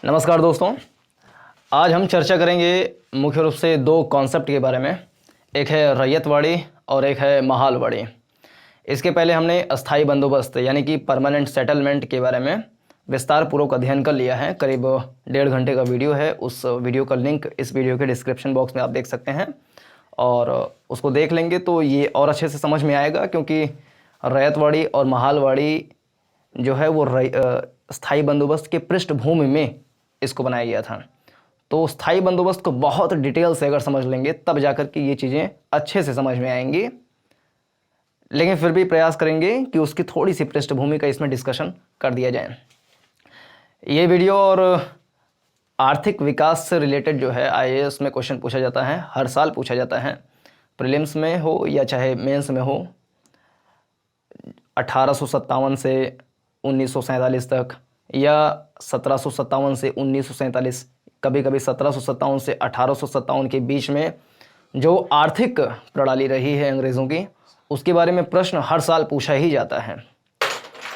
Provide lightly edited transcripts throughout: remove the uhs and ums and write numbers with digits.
नमस्कार दोस्तों, आज हम चर्चा करेंगे मुख्य रूप से दो कॉन्सेप्ट के बारे में। एक है रैयतवाड़ी और एक है महालवाड़ी। इसके पहले हमने अस्थाई बंदोबस्त यानी कि परमानेंट सेटलमेंट के बारे में विस्तार पूर्वक अध्ययन कर लिया है। करीब 1.5 घंटे का वीडियो है। उस वीडियो का लिंक इस वीडियो के डिस्क्रिप्शन बॉक्स में आप देख सकते हैं और उसको देख लेंगे तो ये और अच्छे से समझ में आएगा, क्योंकि रैयतवाड़ी और महालवाड़ी जो है वो स्थाई बंदोबस्त के पृष्ठभूमि में इसको बनाया गया था। तो स्थाई बंदोबस्त को बहुत डिटेल से अगर समझ लेंगे तब जाकर के ये चीज़ें अच्छे से समझ में आएंगी, लेकिन फिर भी प्रयास करेंगे कि उसकी थोड़ी सी पृष्ठभूमि का इसमें डिस्कशन कर दिया जाए। ये वीडियो और आर्थिक विकास से रिलेटेड जो है आईएएस में क्वेश्चन पूछा जाता है, हर साल पूछा जाता है, प्रीलिम्स में हो या चाहे मेंस में हो। 1857 से 1947 तक या 1757 से 1947, कभी कभी 1757 से 1857 के बीच में जो आर्थिक प्रणाली रही है अंग्रेज़ों की, उसके बारे में प्रश्न हर साल पूछा ही जाता है।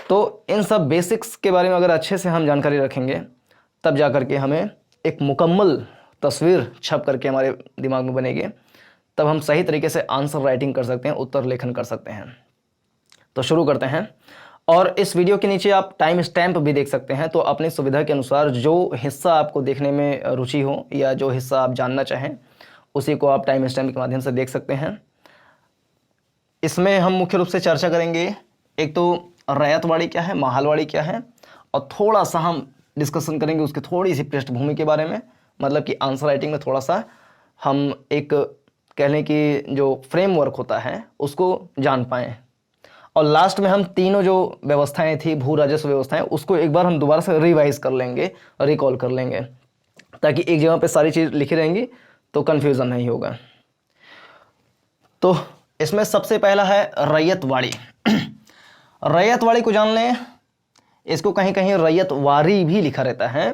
तो इन सब बेसिक्स के बारे में अगर अच्छे से हम जानकारी रखेंगे तब जा कर के हमें एक मुकम्मल तस्वीर छप करके हमारे दिमाग में बनेगी, तब हम सही तरीके से आंसर राइटिंग कर सकते हैं, उत्तर लेखन कर सकते हैं। तो शुरू करते हैं। और इस वीडियो के नीचे आप टाइम स्टैम्प भी देख सकते हैं, तो अपनी सुविधा के अनुसार जो हिस्सा आपको देखने में रुचि हो या जो हिस्सा आप जानना चाहें उसी को आप टाइम स्टैम्प के माध्यम से देख सकते हैं। इसमें हम मुख्य रूप से चर्चा करेंगे, एक तो रैयतवाड़ी क्या है, महालवाड़ी क्या है, और थोड़ा सा हम डिस्कशन करेंगे उसकी थोड़ी सी पृष्ठभूमि के बारे में, मतलब कि आंसर राइटिंग में थोड़ा सा हम एक कह लें कि जो फ्रेमवर्क होता है उसको जान पाएँ। और लास्ट में हम तीनों जो व्यवस्थाएं थी, भू राजस्व व्यवस्थाएं, उसको एक बार हम दोबारा से रिवाइज कर लेंगे, रिकॉल कर लेंगे, ताकि एक जगह पे सारी चीज़ लिखी रहेंगी तो कन्फ्यूज़न नहीं होगा। तो इसमें सबसे पहला है रैयतवाड़ी। रैयतवाड़ी को जान लें। इसको कहीं कहीं रैयतवाड़ी भी लिखा रहता है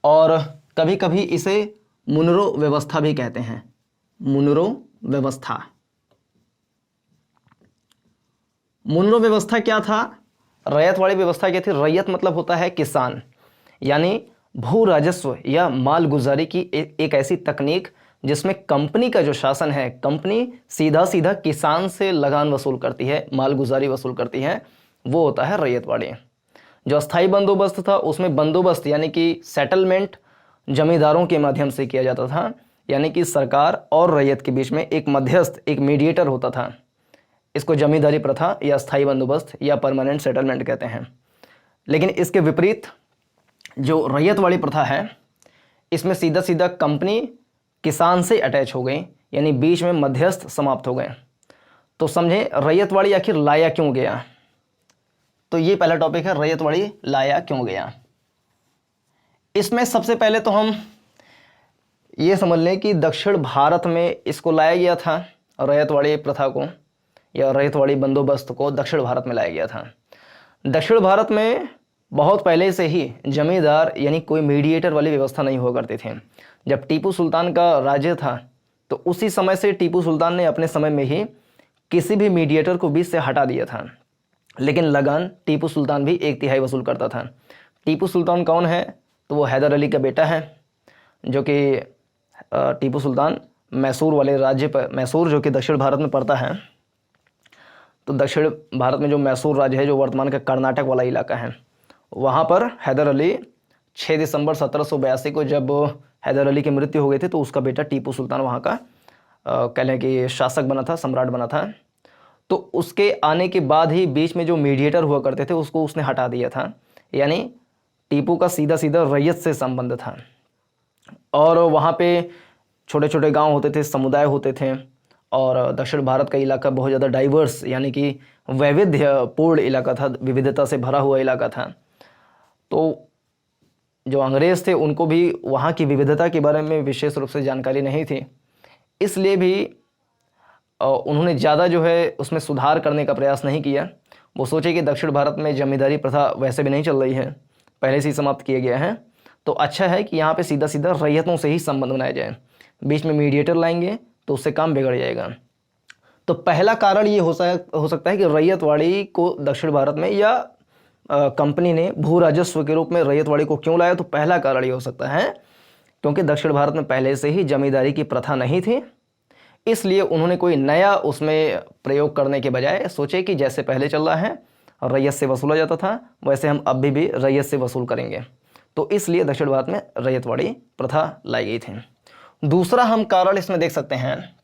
और कभी कभी इसे मुनरो व्यवस्था भी कहते हैं। मुनरो व्यवस्था। मुनरो व्यवस्था क्या था? रैयतवाड़ी व्यवस्था क्या थी? रैयत मतलब होता है किसान, यानी भू राजस्व या मालगुजारी की एक ऐसी तकनीक जिसमें कंपनी का जो शासन है, कंपनी सीधा सीधा किसान से लगान वसूल करती है, मालगुजारी वसूल करती है, वो होता है रैयतवाड़ी। जो अस्थाई बंदोबस्त था उसमें बंदोबस्त यानी कि सेटलमेंट जमींदारों के माध्यम से किया जाता था, यानी कि सरकार और रैयत के बीच में एक मध्यस्थ, एक मीडिएटर होता था। इसको जमींदारी प्रथा या स्थायी बंदोबस्त या परमानेंट सेटलमेंट कहते हैं। लेकिन इसके विपरीत जो रैयतवाड़ी प्रथा है, इसमें सीधा सीधा कंपनी किसान से अटैच हो गई, यानी बीच में मध्यस्थ समाप्त हो गए। तो समझें रैयतवाड़ी आखिर लाया क्यों गया। तो ये पहला टॉपिक है, रैयतवाड़ी लाया क्यों गया। इसमें सबसे पहले तो हम ये समझ लें कि दक्षिण भारत में इसको लाया गया था, रैयतवाड़ी प्रथा को या रैयतवाड़ी बंदोबस्त को दक्षिण भारत में लाया गया था। दक्षिण भारत में बहुत पहले से ही जमींदार यानी कोई मीडिएटर वाली व्यवस्था नहीं हुआ करती थी। जब टीपू सुल्तान का राज्य था तो उसी समय से टीपू सुल्तान ने अपने समय में ही किसी भी मीडिएटर को बीच से हटा दिया था, लेकिन लगान टीपू सुल्तान भी 1/3 वसूल करता था। टीपू सुल्तान कौन है? तो वो हैदर अली का बेटा है, जो कि टीपू सुल्तान मैसूर वाले राज्य पर, मैसूर जो कि दक्षिण भारत में पड़ता है, तो दक्षिण भारत में जो मैसूर राज्य है, जो वर्तमान का कर्नाटक वाला इलाका है, वहाँ पर हैदर अली 6 दिसंबर 1782 को जब हैदर अली की मृत्यु हो गई थी तो उसका बेटा टीपू सुल्तान वहाँ का कह लें कि शासक बना था, सम्राट बना था। तो उसके आने के बाद ही बीच में जो मीडिएटर हुआ करते थे उसको उसने हटा दिया था, यानी टीपू का सीधा सीधा रैयत से संबंध था। और वहाँ पे छोटे छोटे गाँव होते थे, समुदाय होते थे, और दक्षिण भारत का इलाका बहुत ज़्यादा डाइवर्स यानी कि वैविध्यपूर्ण इलाका था, विविधता से भरा हुआ इलाका था। तो जो अंग्रेज़ थे उनको भी वहाँ की विविधता के बारे में विशेष रूप से जानकारी नहीं थी, इसलिए भी उन्होंने ज़्यादा जो है उसमें सुधार करने का प्रयास नहीं किया। वो सोचे कि दक्षिण भारत में जमींदारी प्रथा वैसे भी नहीं चल रही है, पहले से ही समाप्त किया गया है, तो अच्छा है कि यहाँ पे सीधा सीधा रैयतों से ही संबंध बनाया जाए। बीच में मीडिएटर लाएंगे तो उससे काम बिगड़ जाएगा। तो पहला कारण ये हो सकता है कि रैयतवाड़ी को दक्षिण भारत में या कंपनी ने भू राजस्व के रूप में रैयतवाड़ी को क्यों लाया, तो पहला कारण ये हो सकता है क्योंकि दक्षिण भारत में पहले से ही जमींदारी की प्रथा नहीं थी, इसलिए उन्होंने कोई नया उसमें प्रयोग करने के बजाय सोचे कि जैसे पहले चल रहा है रैयत से वसूला जाता था वैसे हम अब भी रैयत से वसूल करेंगे, तो इसलिए दक्षिण भारत में रैयतवाड़ी प्रथा लाई गई थी। दूसरा हम कारण इसमें देख सकते हैं,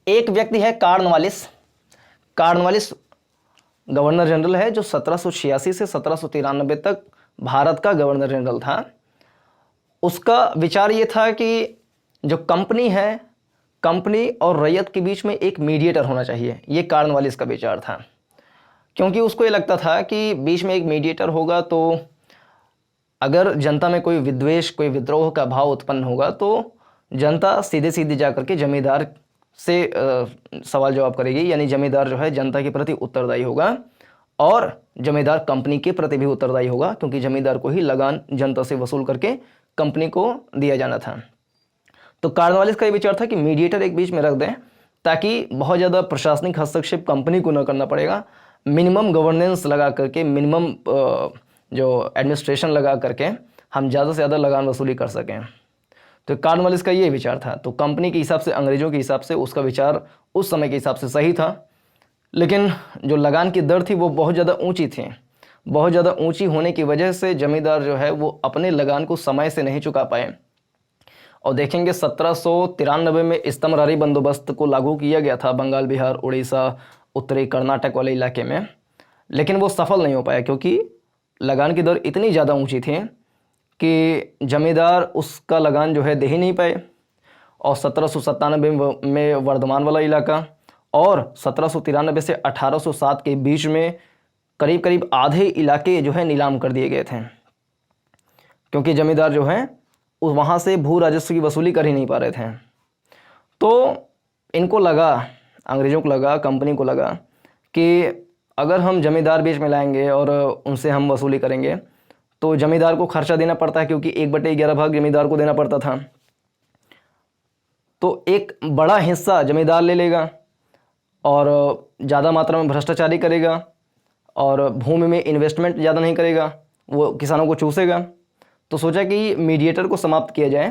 एक व्यक्ति है कार्नवालिस। कार्नवालिस गवर्नर जनरल है जो 1786 से 1793 तक भारत का गवर्नर जनरल था। उसका विचार ये था कि जो कंपनी है, कंपनी और रैयत के बीच में एक मीडिएटर होना चाहिए, ये कार्नवालिस का विचार था। क्योंकि उसको ये लगता था कि बीच में एक मीडिएटर होगा तो अगर जनता में कोई विद्वेष, कोई विद्रोह का भाव उत्पन्न होगा तो जनता सीधे सीधे जा करके जमींदार से सवाल जवाब करेगी, यानी जमींदार जो है जनता के प्रति उत्तरदायी होगा और जमींदार कंपनी के प्रति भी उत्तरदायी होगा, क्योंकि जमींदार को ही लगान जनता से वसूल करके कंपनी को दिया जाना था। तो कार्नवालिस का ये विचार था कि मीडिएटर एक बीच में रख दें ताकि बहुत ज़्यादा प्रशासनिक हस्तक्षेप कंपनी को न करना पड़ेगा, मिनिमम गवर्नेंस लगा करके, मिनिमम जो एडमिनिस्ट्रेशन लगा करके हम ज़्यादा से ज़्यादा लगान वसूली कर सकें। तो कार्नवालिस का ये विचार था। तो कंपनी के हिसाब से, अंग्रेज़ों के हिसाब से उसका विचार उस समय के हिसाब से सही था, लेकिन जो लगान की दर थी वो बहुत ज़्यादा ऊंची थी। बहुत ज़्यादा ऊंची होने की वजह से जमींदार जो है वो अपने लगान को समय से नहीं चुका पाए। और देखेंगे 1793 में इस्तमरारी बंदोबस्त को लागू किया गया था बंगाल, बिहार, उड़ीसा, उत्तरी कर्नाटक वाले इलाके में, लेकिन वो सफल नहीं हो पाया क्योंकि लगान की दर इतनी ज़्यादा ऊंची थी कि जमींदार उसका लगान जो है दे ही नहीं पाए। और 1797 में वर्धमान वाला इलाका और 1793 से 1807 के बीच में करीब करीब आधे इलाके जो है नीलाम कर दिए गए थे, क्योंकि जमींदार जो है वहाँ से भू राजस्व की वसूली कर ही नहीं पा रहे थे। तो इनको लगा, अंग्रेज़ों को लगा, कंपनी को लगा कि अगर हम जमींदार बीच में लाएंगे और उनसे हम वसूली करेंगे तो जमींदार को खर्चा देना पड़ता है, क्योंकि 1/11 भाग जमींदार को देना पड़ता था। तो एक बड़ा हिस्सा जमींदार ले लेगा और ज़्यादा मात्रा में भ्रष्टाचारी करेगा और भूमि में इन्वेस्टमेंट ज़्यादा नहीं करेगा, वो किसानों को चूसेगा। तो सोचा कि मीडिएटर को समाप्त किया जाए।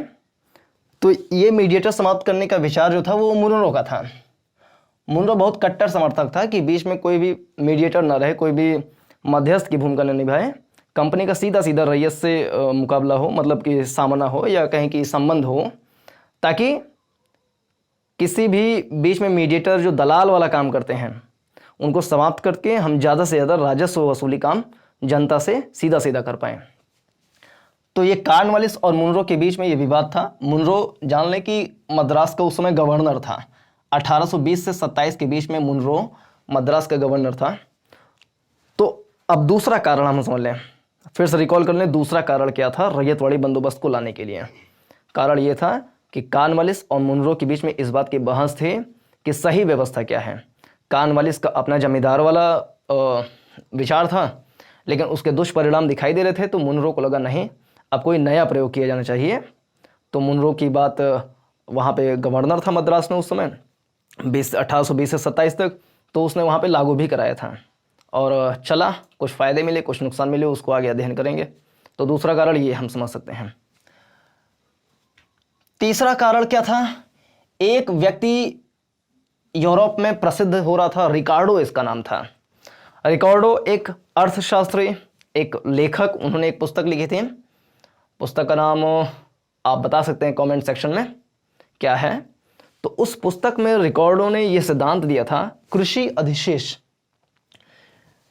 तो ये मीडिएटर समाप्त करने का विचार जो था वो मुनरो का था। मुनरो बहुत कट्टर समर्थक था कि बीच में कोई भी मीडिएटर ना रहे, कोई भी मध्यस्थ की भूमिका न निभाए, कंपनी का सीधा सीधा रैयत से मुकाबला हो, मतलब कि सामना हो या कहीं की संबंध हो, ताकि किसी भी बीच में मीडिएटर जो दलाल वाला काम करते हैं उनको समाप्त करके हम ज़्यादा से ज़्यादा राजस्व वसूली काम जनता से सीधा सीधा कर पाएँ। तो ये कार्नवालिस और मुनरो के बीच में ये विवाद था। मुनरो जान लें कि मद्रास का उस समय गवर्नर था। 1820 से 27 के बीच में मुनरो मद्रास का गवर्नर था। तो अब दूसरा कारण हम समझ लें, फिर से रिकॉल कर लें, दूसरा कारण क्या था रैयतवाड़ी बंदोबस्त को लाने के लिए। कारण ये था कि कार्नवालिस और मुनरो के बीच में इस बात की बहस थी कि सही व्यवस्था क्या है। कार्नवालिस का अपना जमींदार वाला विचार था, लेकिन उसके दुष्परिणाम दिखाई दे रहे थे। तो मुनरो को लगा नहीं, अब कोई नया प्रयोग किया जाना चाहिए। तो मुनरो की बात, वहाँ पे गवर्नर था मद्रास में उस समय 1820 से 27 तक, तो उसने वहाँ पे लागू भी कराया था और चला। कुछ फ़ायदे मिले, कुछ नुकसान मिले, उसको आगे अध्ययन करेंगे। तो दूसरा कारण ये हम समझ सकते हैं। तीसरा कारण क्या था, एक व्यक्ति यूरोप में प्रसिद्ध हो रहा था, रिकार्डो इसका नाम था। रिकार्डो एक अर्थशास्त्री, एक लेखक, उन्होंने एक पुस्तक लिखी थी। पुस्तक का नाम आप बता सकते हैं कमेंट सेक्शन में क्या है। तो उस पुस्तक में रिकार्डो ने यह सिद्धांत दिया था, कृषि अधिशेष।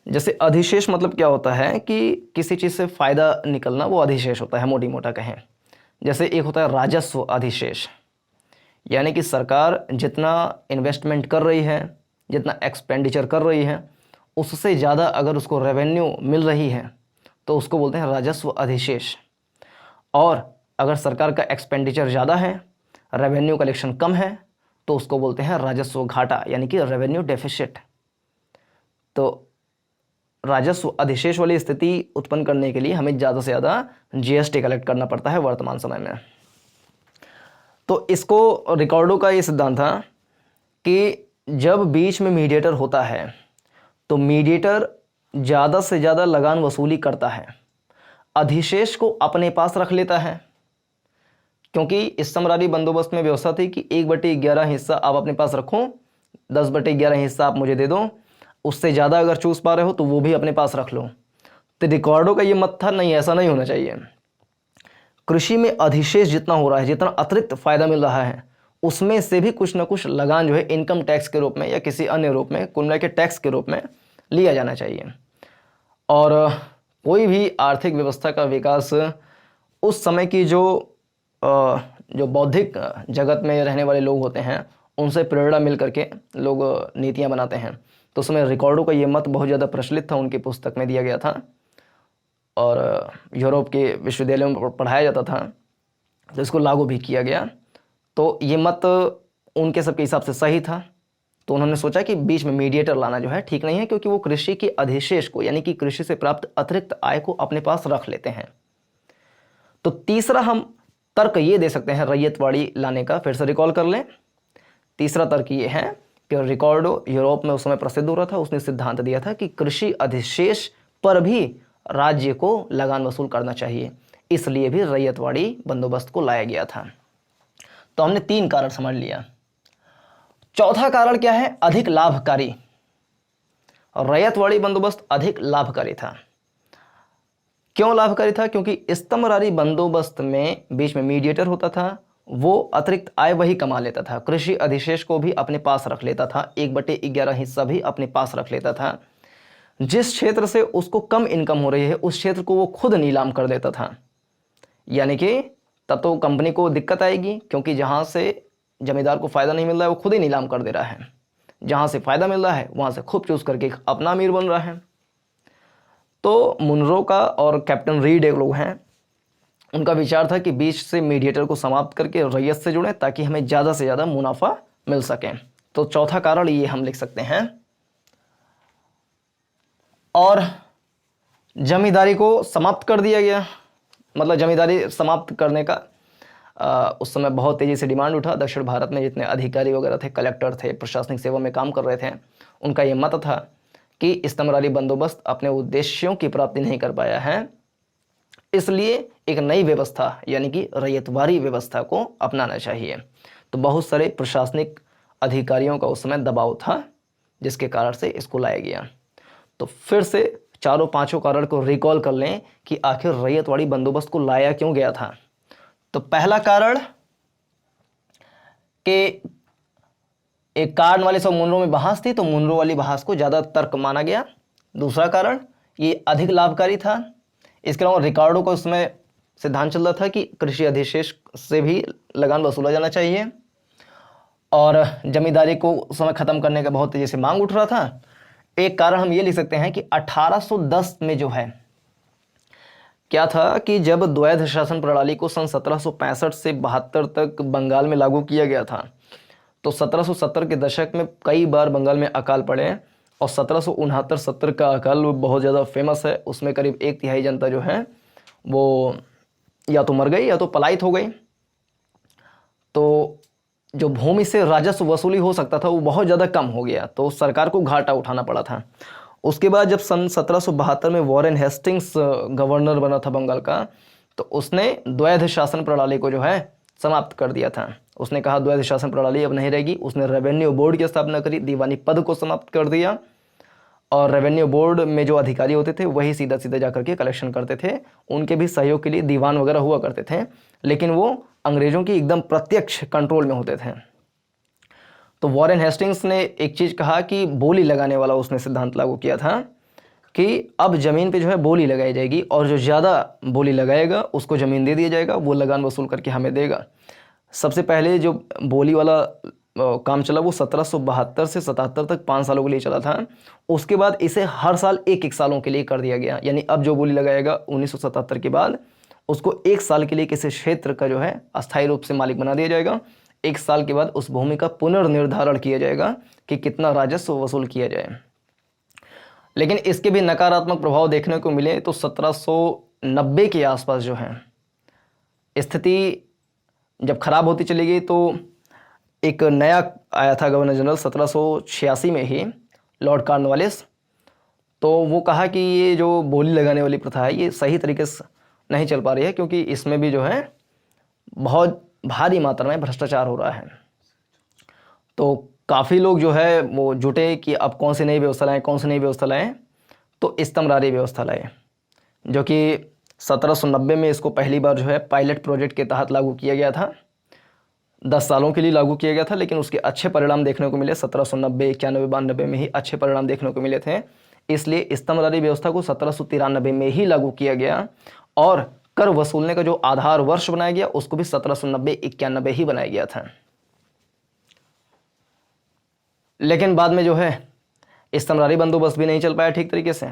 जैसे अधिशेष मतलब क्या होता है कि किसी चीज़ से फ़ायदा निकलना, वो अधिशेष होता है, मोटी मोटा कहें। जैसे एक होता है राजस्व अधिशेष, यानी कि सरकार जितना इन्वेस्टमेंट कर रही है, जितना एक्सपेंडिचर कर रही है, उससे ज़्यादा अगर उसको रेवेन्यू मिल रही है तो उसको बोलते हैं राजस्व अधिशेष। और अगर सरकार का एक्सपेंडिचर ज़्यादा है, रेवेन्यू कलेक्शन कम है, तो उसको बोलते हैं राजस्व घाटा, यानी कि रेवेन्यू डेफिसिट। तो राजस्व अधिशेष वाली स्थिति उत्पन्न करने के लिए हमें ज़्यादा से ज़्यादा जीएसटी कलेक्ट करना पड़ता है वर्तमान समय में। तो इसको रिकार्डो का ये सिद्धांत था कि जब बीच में मीडिएटर होता है तो मीडिएटर ज़्यादा से ज़्यादा लगान वसूली करता है, अधिशेष को अपने पास रख लेता है। क्योंकि इस्तमरारी बंदोबस्त में व्यवस्था थी कि 1/11 हिस्सा आप अपने पास रखो, 10/11 हिस्सा आप मुझे दे दो, उससे ज़्यादा अगर चूस पा रहे हो तो वो भी अपने पास रख लो। तो रिकॉर्डो का ये मत था, नहीं ऐसा नहीं होना चाहिए। कृषि में अधिशेष जितना हो रहा है, जितना अतिरिक्त फायदा मिल रहा है, उसमें से भी कुछ ना कुछ लगान जो है इनकम टैक्स के रूप में या किसी अन्य रूप में, कुल मिला के टैक्स के रूप में लिया जाना चाहिए। और कोई भी आर्थिक व्यवस्था का विकास उस समय की जो बौद्धिक जगत में रहने वाले लोग होते हैं उनसे प्रेरणा मिल करके लोग नीतियां बनाते हैं। तो उसमें रिकॉर्डो का ये मत बहुत ज़्यादा प्रचलित था, उनकी पुस्तक में दिया गया था और यूरोप के विश्वविद्यालयों में पढ़ाया जाता था, तो इसको लागू भी किया गया। तो ये मत उनके सबके हिसाब से सही था। तो उन्होंने सोचा कि बीच में मीडिएटर लाना जो है ठीक नहीं है, क्योंकि वो कृषि के अधिशेष को यानी कि कृषि से प्राप्त अतिरिक्त आय को अपने पास रख लेते हैं। तो तीसरा हम तर्क ये दे सकते हैं रैयतवाड़ी लाने का, फिर से रिकॉल कर लें। तीसरा तर्क ये है कि रिकॉर्डो यूरोप में उस समय प्रसिद्ध हो रहा था, उसने सिद्धांत दिया था कि कृषि अधिशेष पर भी राज्य को लगान वसूल करना चाहिए, इसलिए भी रैयतवाड़ी बंदोबस्त को लाया गया था। तो हमने 3 कारण समझ लिया। चौथा कारण क्या है? अधिक लाभकारी। रैयतवाड़ी बंदोबस्त अधिक लाभकारी था। क्यों लाभकारी था? क्योंकि इस्तमरारी बंदोबस्त में बीच में मीडिएटर होता था, वो अतिरिक्त आय वही कमा लेता था, कृषि अधिशेष को भी अपने पास रख लेता था, 1/11 हिस्सा भी अपने पास रख लेता था। जिस क्षेत्र से उसको कम इनकम हो रही है उस क्षेत्र को वो खुद नीलाम कर देता था। यानी कि तब तो कंपनी को दिक्कत आएगी, क्योंकि जहाँ से जमींदार को फ़ायदा नहीं मिल रहा है वो खुद ही नीलाम कर दे रहा है, जहाँ से फ़ायदा मिल रहा है वहाँ से खूब चूज़ करके अपना अमीर बन रहा है। तो मुनरो का और कैप्टन रीड एक लोग हैं, उनका विचार था कि बीच से मीडिएटर को समाप्त करके रैयत से जुड़ें ताकि हमें ज़्यादा से ज़्यादा मुनाफा मिल सके। तो चौथा कारण ये हम लिख सकते हैं। और जमींदारी को समाप्त कर दिया गया, मतलब जमींदारी समाप्त करने का उस समय बहुत तेज़ी से डिमांड उठा। दक्षिण भारत में जितने अधिकारी वगैरह थे, कलेक्टर थे, प्रशासनिक सेवा में काम कर रहे थे, उनका ये मत था कि इस्तमरारी बंदोबस्त अपने उद्देश्यों की प्राप्ति नहीं कर पाया है, इसलिए एक नई व्यवस्था यानी कि रैयतवाड़ी व्यवस्था को अपनाना चाहिए। तो बहुत सारे प्रशासनिक अधिकारियों का उस समय दबाव था, जिसके कारण से इसको लाया गया। तो फिर से चारों पांचों कारण को रिकॉल कर लें कि आखिर रैयतवाड़ी बंदोबस्त को लाया क्यों गया था। तो पहला कारण कि एक कारण वाले सब मुनरो में बहस थी, तो मुनरो वाली बहस को ज़्यादा तर्क माना गया। दूसरा कारण ये अधिक लाभकारी था। इसके अलावा रिकार्डो का उसमें सिद्धांत चल रहा था कि कृषि अधिशेष से भी लगान वसूला जाना चाहिए, और जमींदारी को उस समय ख़त्म करने का बहुत तेज़ी से मांग उठ रहा था। एक कारण हम ये लिख सकते हैं कि 1810 में जो है क्या था कि जब द्वैध शासन प्रणाली को सन 1765 से 72 तक बंगाल में लागू किया गया था, तो 1770 के दशक में कई बार बंगाल में अकाल पड़े, और 1769-70 का अकाल बहुत ज़्यादा फेमस है। उसमें करीब 1/3 जनता जो है वो या तो मर गई या तो पलायित हो गई। तो जो भूमि से राजस्व वसूली हो सकता था वो बहुत ज़्यादा कम हो गया, तो सरकार को घाटा उठाना पड़ा था। उसके बाद जब सन 1772 में वॉरेन हेस्टिंग्स गवर्नर बना था बंगाल का, तो उसने द्वैध शासन प्रणाली को जो है समाप्त कर दिया था। उसने कहा द्वैध शासन प्रणाली अब नहीं रहेगी। उसने रेवेन्यू बोर्ड की स्थापना करी, दीवानी पद को समाप्त कर दिया, और रेवेन्यू बोर्ड में जो अधिकारी होते थे वही सीधा सीधा जाकर के कलेक्शन करते थे। उनके भी सहयोग के लिए दीवान वगैरह हुआ करते थे, लेकिन वो अंग्रेज़ों की एकदम प्रत्यक्ष कंट्रोल में होते थे। तो वॉरेन हेस्टिंग्स ने एक चीज़ कहा कि बोली लगाने वाला उसने सिद्धांत लागू किया था कि अब ज़मीन पे जो है बोली लगाई जाएगी, और जो ज़्यादा बोली लगाएगा उसको ज़मीन दे दिया जाएगा, वो लगान वसूल करके हमें देगा। सबसे पहले जो बोली वाला काम चला वो 1772 से 77 तक 5 सालों के लिए चला था। उसके बाद इसे हर साल 1-1 सालों के लिए कर दिया गया, यानी अब जो बोली लगाएगा 1977 के बाद उसको 1 साल के लिए किसी क्षेत्र का जो है अस्थायी रूप से मालिक बना दिया जाएगा। 1 साल के बाद उस भूमि का पुनर्निर्धारण किया जाएगा कि कितना राजस्व वसूल किया जाए। लेकिन इसके भी नकारात्मक प्रभाव देखने को मिले। तो 1790 के आसपास जो है स्थिति जब खराब होती चली गई, तो एक नया आया था गवर्नर जनरल 1786 में ही, लॉर्ड कॉर्नवालिस। तो वो कहा कि ये जो बोली लगाने वाली प्रथा है ये सही तरीके से नहीं चल पा रही है, क्योंकि इसमें भी जो है बहुत भारी मात्रा में भ्रष्टाचार हो रहा है। तो काफ़ी लोग जो है वो जुटे कि अब कौन सी नई व्यवस्था लाएँ, कौन सी नई व्यवस्था लाएँ। तो इस्तमरारी व्यवस्था लाए, जो कि 1790 में इसको पहली बार जो है पायलट प्रोजेक्ट के तहत लागू किया गया था। 10 सालों के लिए लागू किया गया था, लेकिन उसके अच्छे परिणाम देखने को मिले 1790, 91, 92 में ही अच्छे परिणाम देखने को मिले थे। इसलिए इस्तमरारी व्यवस्था को 1793 में ही लागू किया गया और कर वसूलने का जो आधार वर्ष बनाया गया उसको भी 1790-91 ही बनाया गया था। लेकिन बाद में जो है इस्तमरारी बंदोबस्त भी नहीं चल पाया ठीक तरीके से,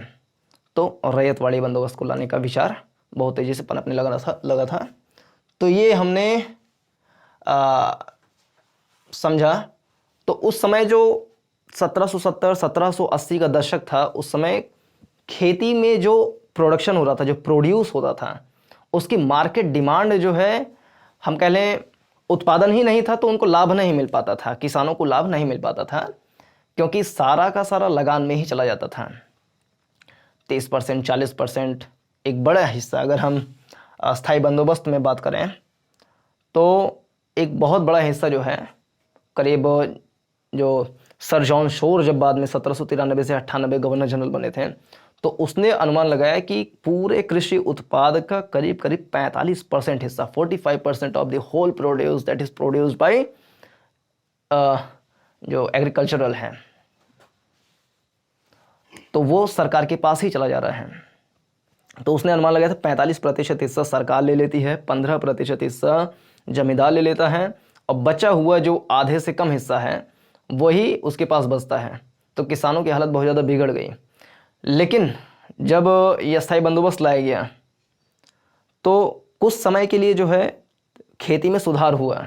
तो रैयतवाड़ी बंदोबस्त को लाने का विचार बहुत तेज़ी से पनपने लगा था। तो ये हमने समझा। तो उस समय जो 1770-1780 का दशक था, उस समय खेती में जो प्रोडक्शन हो रहा था, जो प्रोड्यूस होता था, उसकी मार्केट डिमांड जो है, हम कह लें उत्पादन ही नहीं था, तो उनको लाभ नहीं मिल पाता था, किसानों को लाभ नहीं मिल पाता था, क्योंकि सारा का सारा लगान में ही चला जाता था। 30%, 40%, एक बड़ा हिस्सा, अगर हम अस्थाई बंदोबस्त में बात करें तो एक बहुत बड़ा हिस्सा जो है, करीब जो सर जॉन शोर जब बाद में 1793 से 98 गवर्नर जनरल बने थे, तो उसने अनुमान लगाया कि पूरे कृषि उत्पाद का करीब करीब 45% हिस्सा, 45% of the whole produce that is produced by जो एग्रीकल्चरल है, तो वो सरकार के पास ही चला जा रहा है। तो उसने अनुमान लगाया था 45% हिस्सा सरकार ले लेती है, 15% हिस्सा जमींदार ले लेता है, और बचा हुआ जो आधे से कम हिस्सा है वही उसके पास बचता है। तो किसानों की हालत बहुत ज़्यादा बिगड़ गई। लेकिन जब ये अस्थाई बंदोबस्त लाया गया तो कुछ समय के लिए जो है खेती में सुधार हुआ,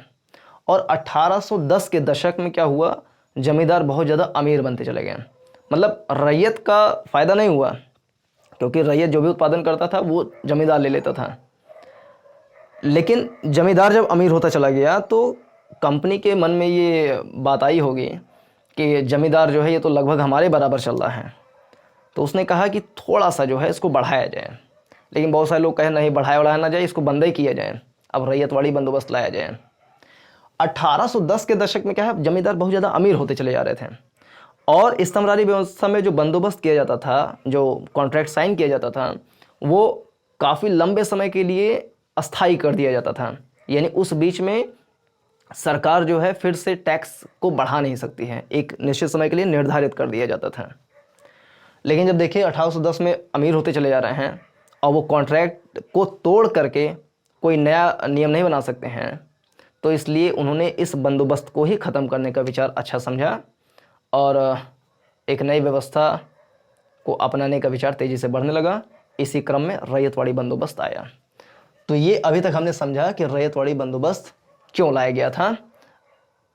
और 1810 के दशक में क्या हुआ, जमींदार बहुत ज़्यादा अमीर बनते चले गए। मतलब रैयत का फ़ायदा नहीं हुआ, क्योंकि रैयत जो भी उत्पादन करता था वो जमींदार ले लेता था। लेकिन जमींदार जब अमीर होता चला गया तो कंपनी के मन में ये बात आई होगी कि जमींदार जो है ये तो लगभग हमारे बराबर चल रहा है, तो उसने कहा कि थोड़ा सा जो है इसको बढ़ाया जाए। लेकिन बहुत सारे लोग कहे नहीं, बढ़ाया ना जाए, इसको बंद ही किया जाए, अब रैयतवाड़ी बंदोबस्त लाया जाए। 1810 के दशक में क्या है, जमींदार बहुत ज़्यादा अमीर होते चले जा रहे थे, और इस्तमरारी व्यवस्था में जो बंदोबस्त किया जाता था, जो कॉन्ट्रैक्ट साइन किया जाता था, वो काफ़ी लंबे समय के लिए अस्थाई कर दिया जाता था। यानी उस बीच में सरकार जो है फिर से टैक्स को बढ़ा नहीं सकती है, एक निश्चित समय के लिए निर्धारित कर दिया जाता था। लेकिन जब देखिए 1810 में अमीर होते चले जा रहे हैं और वो कॉन्ट्रैक्ट को तोड़ करके कोई नया नियम नहीं बना सकते हैं, तो इसलिए उन्होंने इस बंदोबस्त को ही ख़त्म करने का विचार अच्छा समझा और एक नई व्यवस्था को अपनाने का विचार तेज़ी से बढ़ने लगा। इसी क्रम में रैयतवाड़ी बंदोबस्त आया। तो ये अभी तक हमने समझा कि रैयतवाड़ी बंदोबस्त क्यों लाया गया था।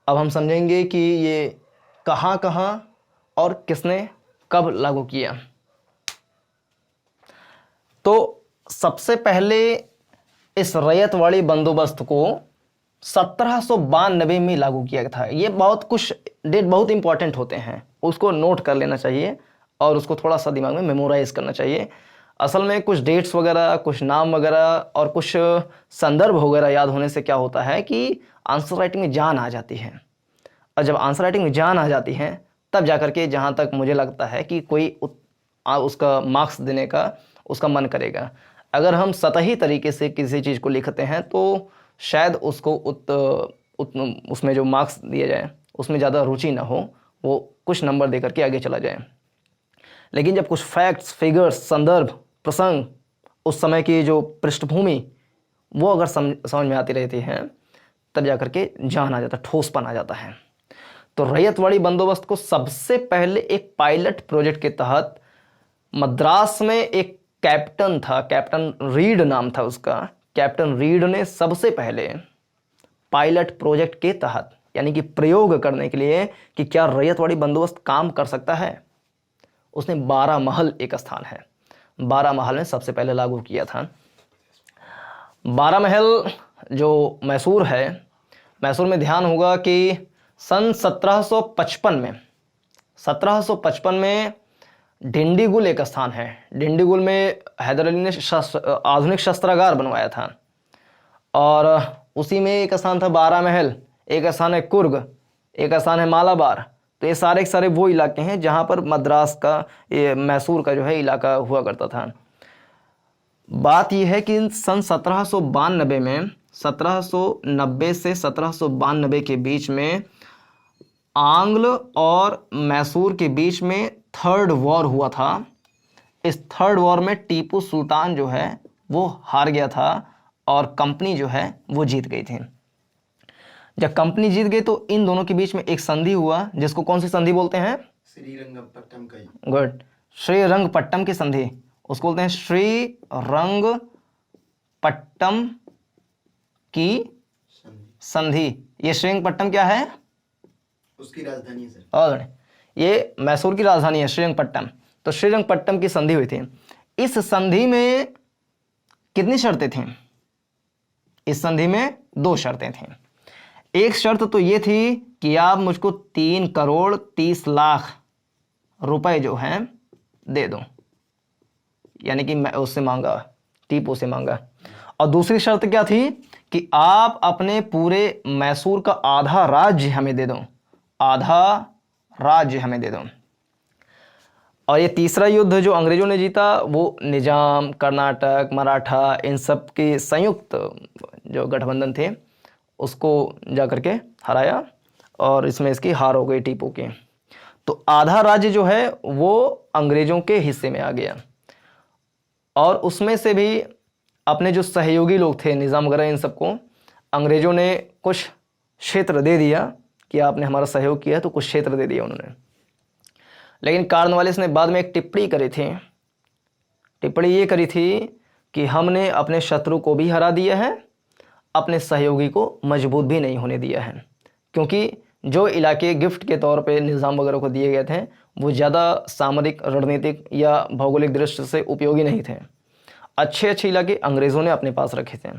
अब हम समझेंगे कि ये कहाँ और किसने कब लागू किया। तो सबसे पहले इस रैयतवाड़ी बंदोबस्त को 1792 में लागू किया गया था। ये बहुत कुछ डेट बहुत इंपॉर्टेंट होते हैं, उसको नोट कर लेना चाहिए और उसको थोड़ा सा दिमाग में मेमोराइज करना चाहिए। असल में कुछ डेट्स वगैरह, कुछ नाम वगैरह और कुछ संदर्भ वगैरह याद होने से क्या होता है कि आंसर राइटिंग में जान आ जाती है, और जब आंसर राइटिंग में जान आ जाती है तब जाकर के जहाँ तक मुझे लगता है कि कोई उसका मार्क्स देने का उसका मन करेगा। अगर हम सतही तरीके से किसी चीज़ को लिखते हैं तो शायद उसको उसमें जो मार्क्स दिया जाए उसमें ज़्यादा रुचि ना हो, वो कुछ नंबर दे करके आगे चला जाए। लेकिन जब कुछ फैक्ट्स, फिगर्स, संदर्भ, प्रसंग, उस समय की जो पृष्ठभूमि वो अगर समझ में आती रहती है तब जाकर के जान आ जाता है, ठोसपन आ जाता है। तो रैयतवाड़ी बंदोबस्त को सबसे पहले एक पायलट प्रोजेक्ट के तहत मद्रास में एक कैप्टन था, कैप्टन रीड नाम था उसका, कैप्टन रीड ने सबसे पहले पायलट प्रोजेक्ट के तहत यानी कि प्रयोग करने के लिए कि क्या रैयतवाड़ी बंदोबस्त काम कर सकता है, उसने 12 महल एक स्थान है, 12 महल में सबसे पहले लागू किया था। 12 महल जो मैसूर है, मैसूर में ध्यान होगा कि सन 1755 में डिंडीगुल एक स्थान है। डिंडीगुल में हैदर अली ने आधुनिक शस्त्रागार बनवाया था। और उसी में एक स्थान था बारा महल, एक स्थान है कुर्ग, एक स्थान है मालाबार। तो ये सारे के सारे वो इलाके हैं जहाँ पर मद्रास का, ये मैसूर का जो है इलाका हुआ करता था। बात यह है कि सन 1792 में, 1790 से 1792 के बीच में आंग्ल और मैसूर के बीच में थर्ड वॉर हुआ था। इस थर्ड वॉर में टीपू सुल्तान जो है वो हार गया था और कंपनी जो है वो जीत गई थी। जब कंपनी जीत गई तो इन दोनों के बीच में एक संधि हुआ, जिसको कौन सी संधि बोलते हैं? श्रीरंगपट्टम का। गुड, श्रीरंगपट्टम की संधि, उसको बोलते हैं श्रीरंगपट्टम की संधि। ये श्रीरंगपट्टम क्या है? उसकी राजधानी है सर। और ये मैसूर की राजधानी है श्रीरंगपट्टम। तो श्रीरंगपट्टम की संधि हुई थी। इस संधि में कितनी शर्तें थीं? इस संधि में 2 शर्तें थीं। एक शर्त तो ये थी कि आप मुझको 3 करोड़ 30 लाख रुपए जो हैं दे दो, यानी कि मैं उससे मांगा, टीपू से मांगा। और दूसरी शर्त क्या थी कि आप अपने पूरे मैसूर का आधा राज्य हमें दे दो, आधा राज्य हमें दे दो। और ये तीसरा युद्ध जो अंग्रेजों ने जीता वो निजाम, कर्नाटक, मराठा, इन सब के संयुक्त जो गठबंधन थे उसको जा करके हराया और इसमें इसकी हार हो गई टीपू की। तो आधा राज्य जो है वो अंग्रेजों के हिस्से में आ गया। और उसमें से भी अपने जो सहयोगी लोग थे, निज़ाम वगैरह, इन सबको अंग्रेजों ने कुछ क्षेत्र दे दिया कि आपने हमारा सहयोग किया, तो कुछ क्षेत्र दे दिया उन्होंने। लेकिन कॉर्नवालिस ने बाद में एक टिप्पणी करी थी। टिप्पणी ये करी थी कि हमने अपने शत्रु को भी हरा दिया है, अपने सहयोगी को मजबूत भी नहीं होने दिया है, क्योंकि जो इलाके गिफ्ट के तौर पे निज़ाम वगैरह को दिए गए थे वो ज़्यादा सामरिक, रणनीतिक या भौगोलिक दृष्टि से उपयोगी नहीं थे। अच्छे अच्छे इलाके अंग्रेज़ों ने अपने पास रखे थे।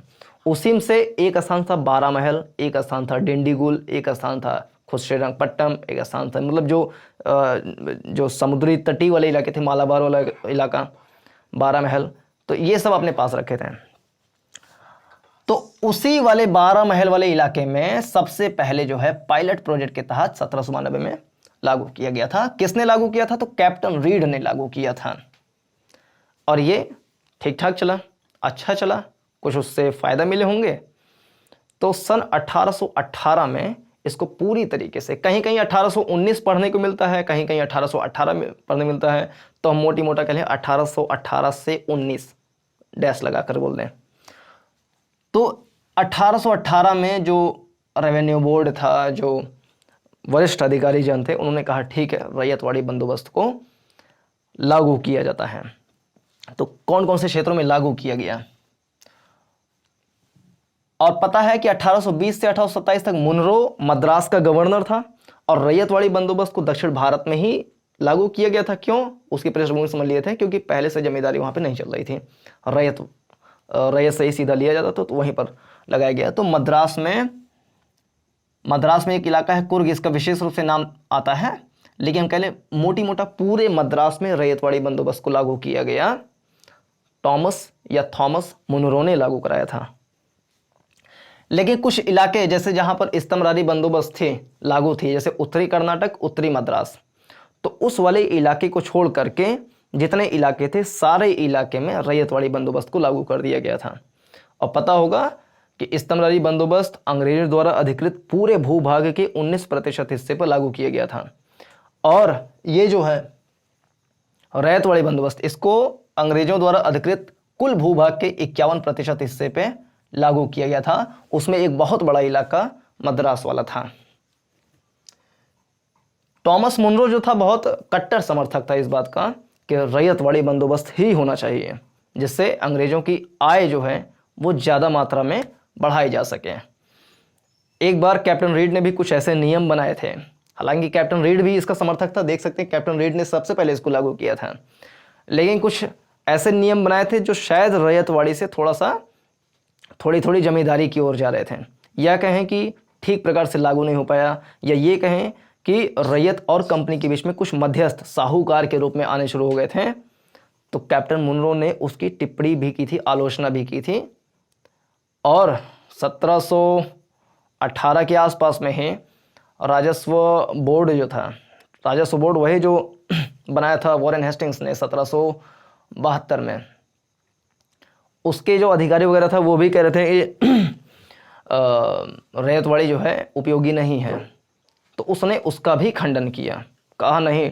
उसी में से एक स्थान था बारा महल, एक स्थान था डिंडीगुल, एक स्थान था खुद श्रीरंगपट्टम, एक स्थान था मतलब जो समुद्री तटीय वाले इलाके थे, मालाबार वाला इलाका, बारा महल, तो ये सब अपने पास रखे थे। तो उसी वाले 12 महल वाले इलाके में सबसे पहले जो है पायलट प्रोजेक्ट के तहत 1792 में लागू किया गया था। किसने लागू किया था? तो कैप्टन रीड ने लागू किया था। और ये ठीक ठाक चला, अच्छा चला, कुछ उससे फ़ायदा मिले होंगे। तो सन 1818 में इसको पूरी तरीके से, कहीं कहीं 1819 पढ़ने को मिलता है, कहीं कहीं 1818 में पढ़ने मिलता है, तो हम मोटी मोटा कह लें 1818 से 19 डैश लगा कर बोल दें। तो 1818 में जो रेवेन्यू बोर्ड था, जो वरिष्ठ अधिकारी जन थे, उन्होंने कहा ठीक है, रैयतवाड़ी बंदोबस्त को लागू किया जाता है। तो कौन कौन से क्षेत्रों में लागू किया गया? और पता है कि 1820 से 1827 तक मुनरो मद्रास का गवर्नर था और रैयतवाड़ी बंदोबस्त को दक्षिण भारत में ही लागू किया गया था। क्यों? उसकी पृष्ठभूमि समझ लिए थे, क्योंकि पहले से जमींदारी वहाँ पे नहीं चल रही थी, रैयत से ही सीधा लिया जाता था, तो वहीं पर लगाया गया। तो मद्रास में एक इलाका है कुर्ग, इसका विशेष रूप से नाम आता है, लेकिन हम कह लें मोटी मोटा पूरे मद्रास में रैयतवाड़ी बंदोबस्त को लागू किया गया। थॉमस मुनरो ने लागू कराया था। लेकिन कुछ इलाके जैसे जहां पर इस्तमरारी बंदोबस्त थे, लागू थी, जैसे उत्तरी कर्नाटक, उत्तरी मद्रास, तो उस वाले इलाके को छोड़ करके जितने इलाके थे सारे इलाके में रैयतवाड़ी बंदोबस्त को लागू कर दिया गया था। और पता होगा कि इस्तमरारी बंदोबस्त अंग्रेजों द्वारा अधिकृत पूरे भूभाग के 19% हिस्से पर लागू किया गया था। और ये जो है रैयतवाड़ी बंदोबस्त, इसको अंग्रेजों द्वारा अधिकृत कुल भूभाग के 51% हिस्से पे लागू किया गया था। उसमें एक बहुत बड़ा इलाका मद्रास वाला था। थॉमस मुनरो जो था बहुत कट्टर समर्थक था इस बात का कि रैयतवाड़ी बंदोबस्त ही होना चाहिए, जिससे अंग्रेजों की आय जो है वो ज़्यादा मात्रा में बढ़ाई जा सके। एक बार कैप्टन रीड ने भी कुछ ऐसे नियम बनाए थे, हालांकि कैप्टन रीड भी इसका समर्थक था, देख सकते हैं कैप्टन रीड ने सबसे पहले इसको लागू किया था। लेकिन कुछ ऐसे नियम बनाए थे जो शायद रैयतवाड़ी से थोड़ी थोड़ी जमींदारी की ओर जा रहे थे, या कहें कि ठीक प्रकार से लागू नहीं हो पाया, या ये कहें कि रैयत और कंपनी के बीच में कुछ मध्यस्थ साहूकार के रूप में आने शुरू हो गए थे। तो कैप्टन मुनरो ने उसकी टिप्पणी भी की थी, आलोचना भी की थी, और 1718 के आसपास में ही राजस्व बोर्ड जो था, राजस्व बोर्ड वही जो बनाया था वॉरेन हेस्टिंग्स ने 1772 में, उसके जो अधिकारी वगैरह था वो भी कह रहे थे कि रैयतवाड़ी जो है उपयोगी नहीं है। तो उसने उसका भी खंडन किया, कहा नहीं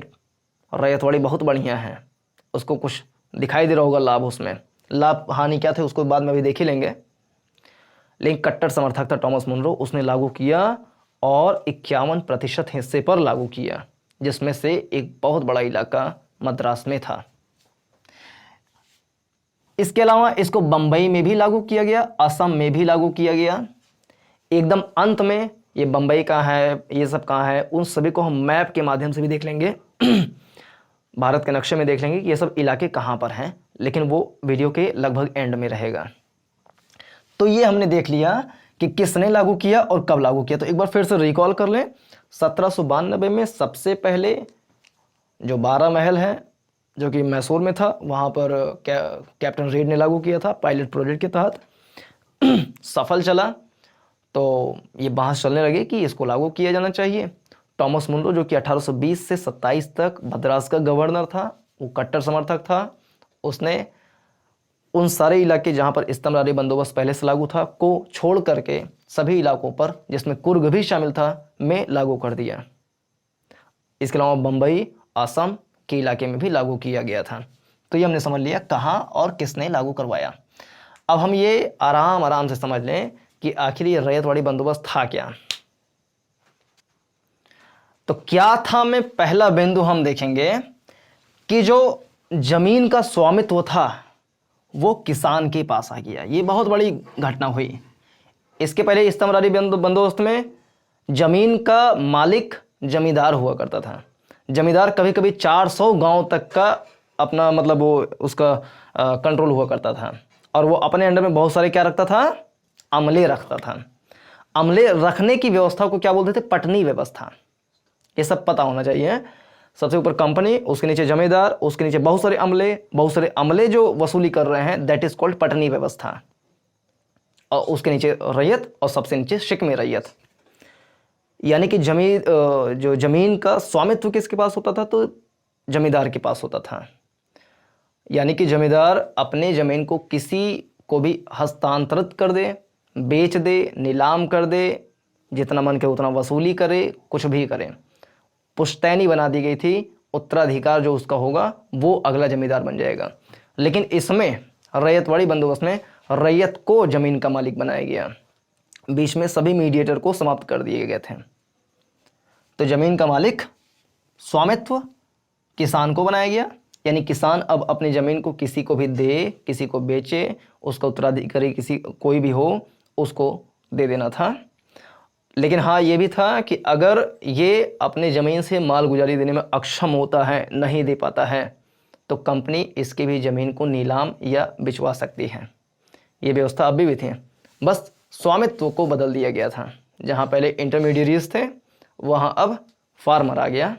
रैयतवाड़ी बहुत बढ़िया है, उसको कुछ दिखाई दे रहा होगा लाभ, उसमें लाभ हानि क्या थे उसको बाद में भी देख ही लेंगे। लेकिन कट्टर समर्थक था टॉमस मुनरो, उसने लागू किया और 51% हिस्से पर लागू किया, जिसमें से एक बहुत बड़ा इलाका मद्रास में था। इसके अलावा इसको बंबई में भी लागू किया गया, असम में भी लागू किया गया। एकदम अंत में ये बंबई कहाँ है, ये सब कहाँ है, उन सभी को हम मैप के माध्यम से भी देख लेंगे भारत के नक्शे में देख लेंगे कि ये सब इलाके कहाँ पर हैं, लेकिन वो वीडियो के लगभग एंड में रहेगा। तो ये हमने देख लिया कि किसने लागू किया और कब लागू किया। तो एक बार फिर से रिकॉल कर लें। 1792 में सबसे पहले जो 12 महल है जो कि मैसूर में था, वहाँ पर कैप्टन रीड ने लागू किया था पायलट प्रोजेक्ट के तहत। सफल चला तो ये बहस चलने लगी कि इसको लागू किया जाना चाहिए। टॉमस मुनरो जो कि 1820 से 27 तक मद्रास का गवर्नर था, वो कट्टर समर्थक था। उसने उन सारे इलाके जहाँ पर इस्तेमारी बंदोबस्त पहले से लागू था को छोड़ करके सभी इलाकों पर, जिसमें कुर्ग भी शामिल था, में लागू कर दिया। इसके अलावा बम्बई, असम के इलाके में भी लागू किया गया था। तो ये हमने समझ लिया कहाँ और किसने लागू करवाया। अब हम ये आराम आराम से समझ लें कि आखिर ये रैयतवाड़ी बंदोबस्त था क्या। तो क्या था में पहला बिंदु हम देखेंगे कि जो जमीन का स्वामित्व था वो किसान के पास आ गया। ये बहुत बड़ी घटना हुई। इसके पहले इस्तेमारी बंदोबस्त में जमीन का मालिक जमींदार हुआ करता था। जमींदार कभी कभी 400 गांव तक का अपना मतलब वो उसका कंट्रोल हुआ करता था, और वो अपने अंडर में बहुत सारे क्या रखता था, अमले रखता था। अमले रखने की व्यवस्था को क्या बोलते थे, पटनी व्यवस्था। ये सब पता होना चाहिए। सबसे ऊपर कंपनी, उसके नीचे जमींदार, उसके नीचे बहुत सारे अमले जो वसूली कर रहे हैं, दैट इज कॉल्ड पटनी व्यवस्था। और उसके नीचे रैयत, और सबसे नीचे शिकमी रैयत। यानी कि जो जमीन का स्वामित्व किसके पास होता था, तो जमींदार के पास होता था। यानी कि जमींदार अपने जमीन को किसी को भी हस्तांतरित कर दे, बेच दे, नीलाम कर दे, जितना मन के उतना वसूली करे, कुछ भी करे। पुश्तैनी बना दी गई थी, उत्तराधिकार जो उसका होगा वो अगला जमींदार बन जाएगा। लेकिन इसमें रैयतवाड़ी बंदोबस्त में रैयत को जमीन का मालिक बनाया गया। बीच में सभी मीडिएटर को समाप्त कर दिए गए थे। तो जमीन का मालिक, स्वामित्व किसान को बनाया गया। यानी किसान अब अपनी ज़मीन को किसी को भी दे, किसी को बेचे, उसका उत्तराधिकारी किसी कोई भी हो उसको दे देना था। लेकिन हाँ ये भी था कि अगर ये अपने ज़मीन से माल गुजारी देने में अक्षम होता है, नहीं दे पाता है, तो कंपनी इसकी भी ज़मीन को नीलाम या बिचवा सकती है। ये व्यवस्था अभी भी थी, बस स्वामित्व को बदल दिया गया था। जहाँ पहले इंटरमीडियरीज थे वहाँ अब फार्मर आ गया।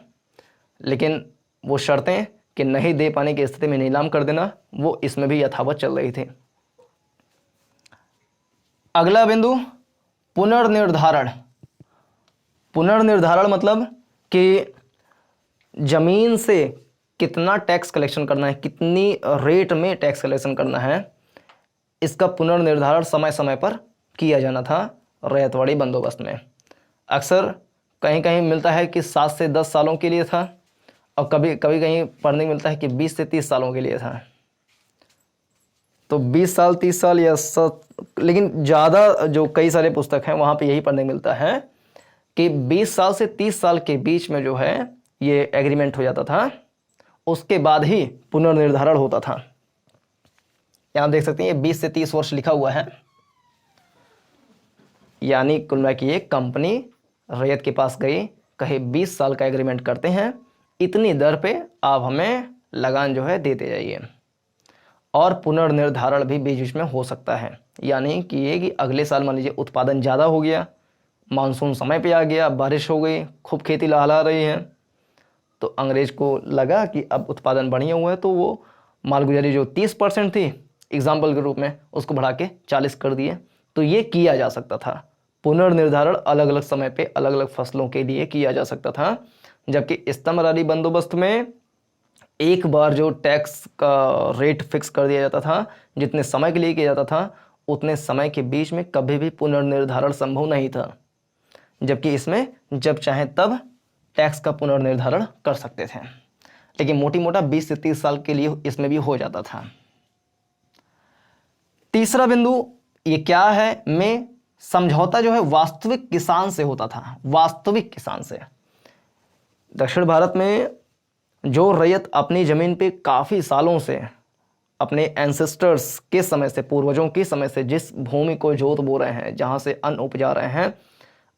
लेकिन वो शर्तें कि नहीं दे पाने की स्थिति में नीलाम कर देना, वो इसमें भी यथावत चल रही थी। अगला बिंदु पुनर्निर्धारण। पुनर्निर्धारण मतलब कि जमीन से कितना टैक्स कलेक्शन करना है, कितनी रेट में टैक्स कलेक्शन करना है, इसका पुनर्निर्धारण समय समय पर किया जाना था रैयतवाड़ी बंदोबस्त में। अक्सर कहीं कहीं मिलता है कि 7 से 10 सालों के लिए था, और कभी कभी कहीं पढ़ने को मिलता है कि 20 से 30 सालों के लिए था। तो 20 साल 30 साल या लेकिन ज़्यादा जो कई सारे पुस्तक हैं वहाँ पे यही पढ़ने मिलता है कि 20 साल से 30 साल के बीच में जो है ये एग्रीमेंट हो जाता था, उसके बाद ही पुनर्निर्धारण होता था। यहाँ देख सकते हैं ये 20 से 30 वर्ष लिखा हुआ है। यानी कुल मिला कि एक कंपनी रैयत के पास गई, कहे 20 साल का एग्रीमेंट करते हैं, इतनी दर पे आप हमें लगान जो है देते जाइए। और पुनर्निर्धारण भी बीच बीच में हो सकता है। यानी कि ये कि अगले साल मान लीजिए उत्पादन ज़्यादा हो गया, मानसून समय पे आ गया, बारिश हो गई, खूब खेती लहला रही है, तो अंग्रेज को लगा कि अब उत्पादन बढ़िया हुआ है, तो वो मालगुजारी जो 30% थी एग्जाम्पल के रूप में, उसको बढ़ा के 40 कर दिए। तो ये किया जा सकता था, पुनर्निर्धारण अलग अलग समय पे अलग अलग फसलों के लिए किया जा सकता था। जबकि स्तंभरारी बंदोबस्त में एक बार जो टैक्स का रेट फिक्स कर दिया जाता था, जितने समय के लिए किया जाता था, उतने समय के बीच में कभी भी पुनर्निर्धारण संभव नहीं था। जबकि इसमें जब चाहे तब टैक्स का पुनर्निर्धारण कर सकते थे, लेकिन मोटी मोटा 20 से 30 साल के लिए इसमें भी हो जाता था। तीसरा बिंदु ये क्या है, में समझौता जो है वास्तविक किसान से होता था, वास्तविक किसान से। दक्षिण भारत में जो रैयत अपनी जमीन पे काफी सालों से, अपने एंसेस्टर्स के समय से, पूर्वजों के समय से जिस भूमि को जोत बो रहे हैं, जहां से अन्न उपजा रहे हैं,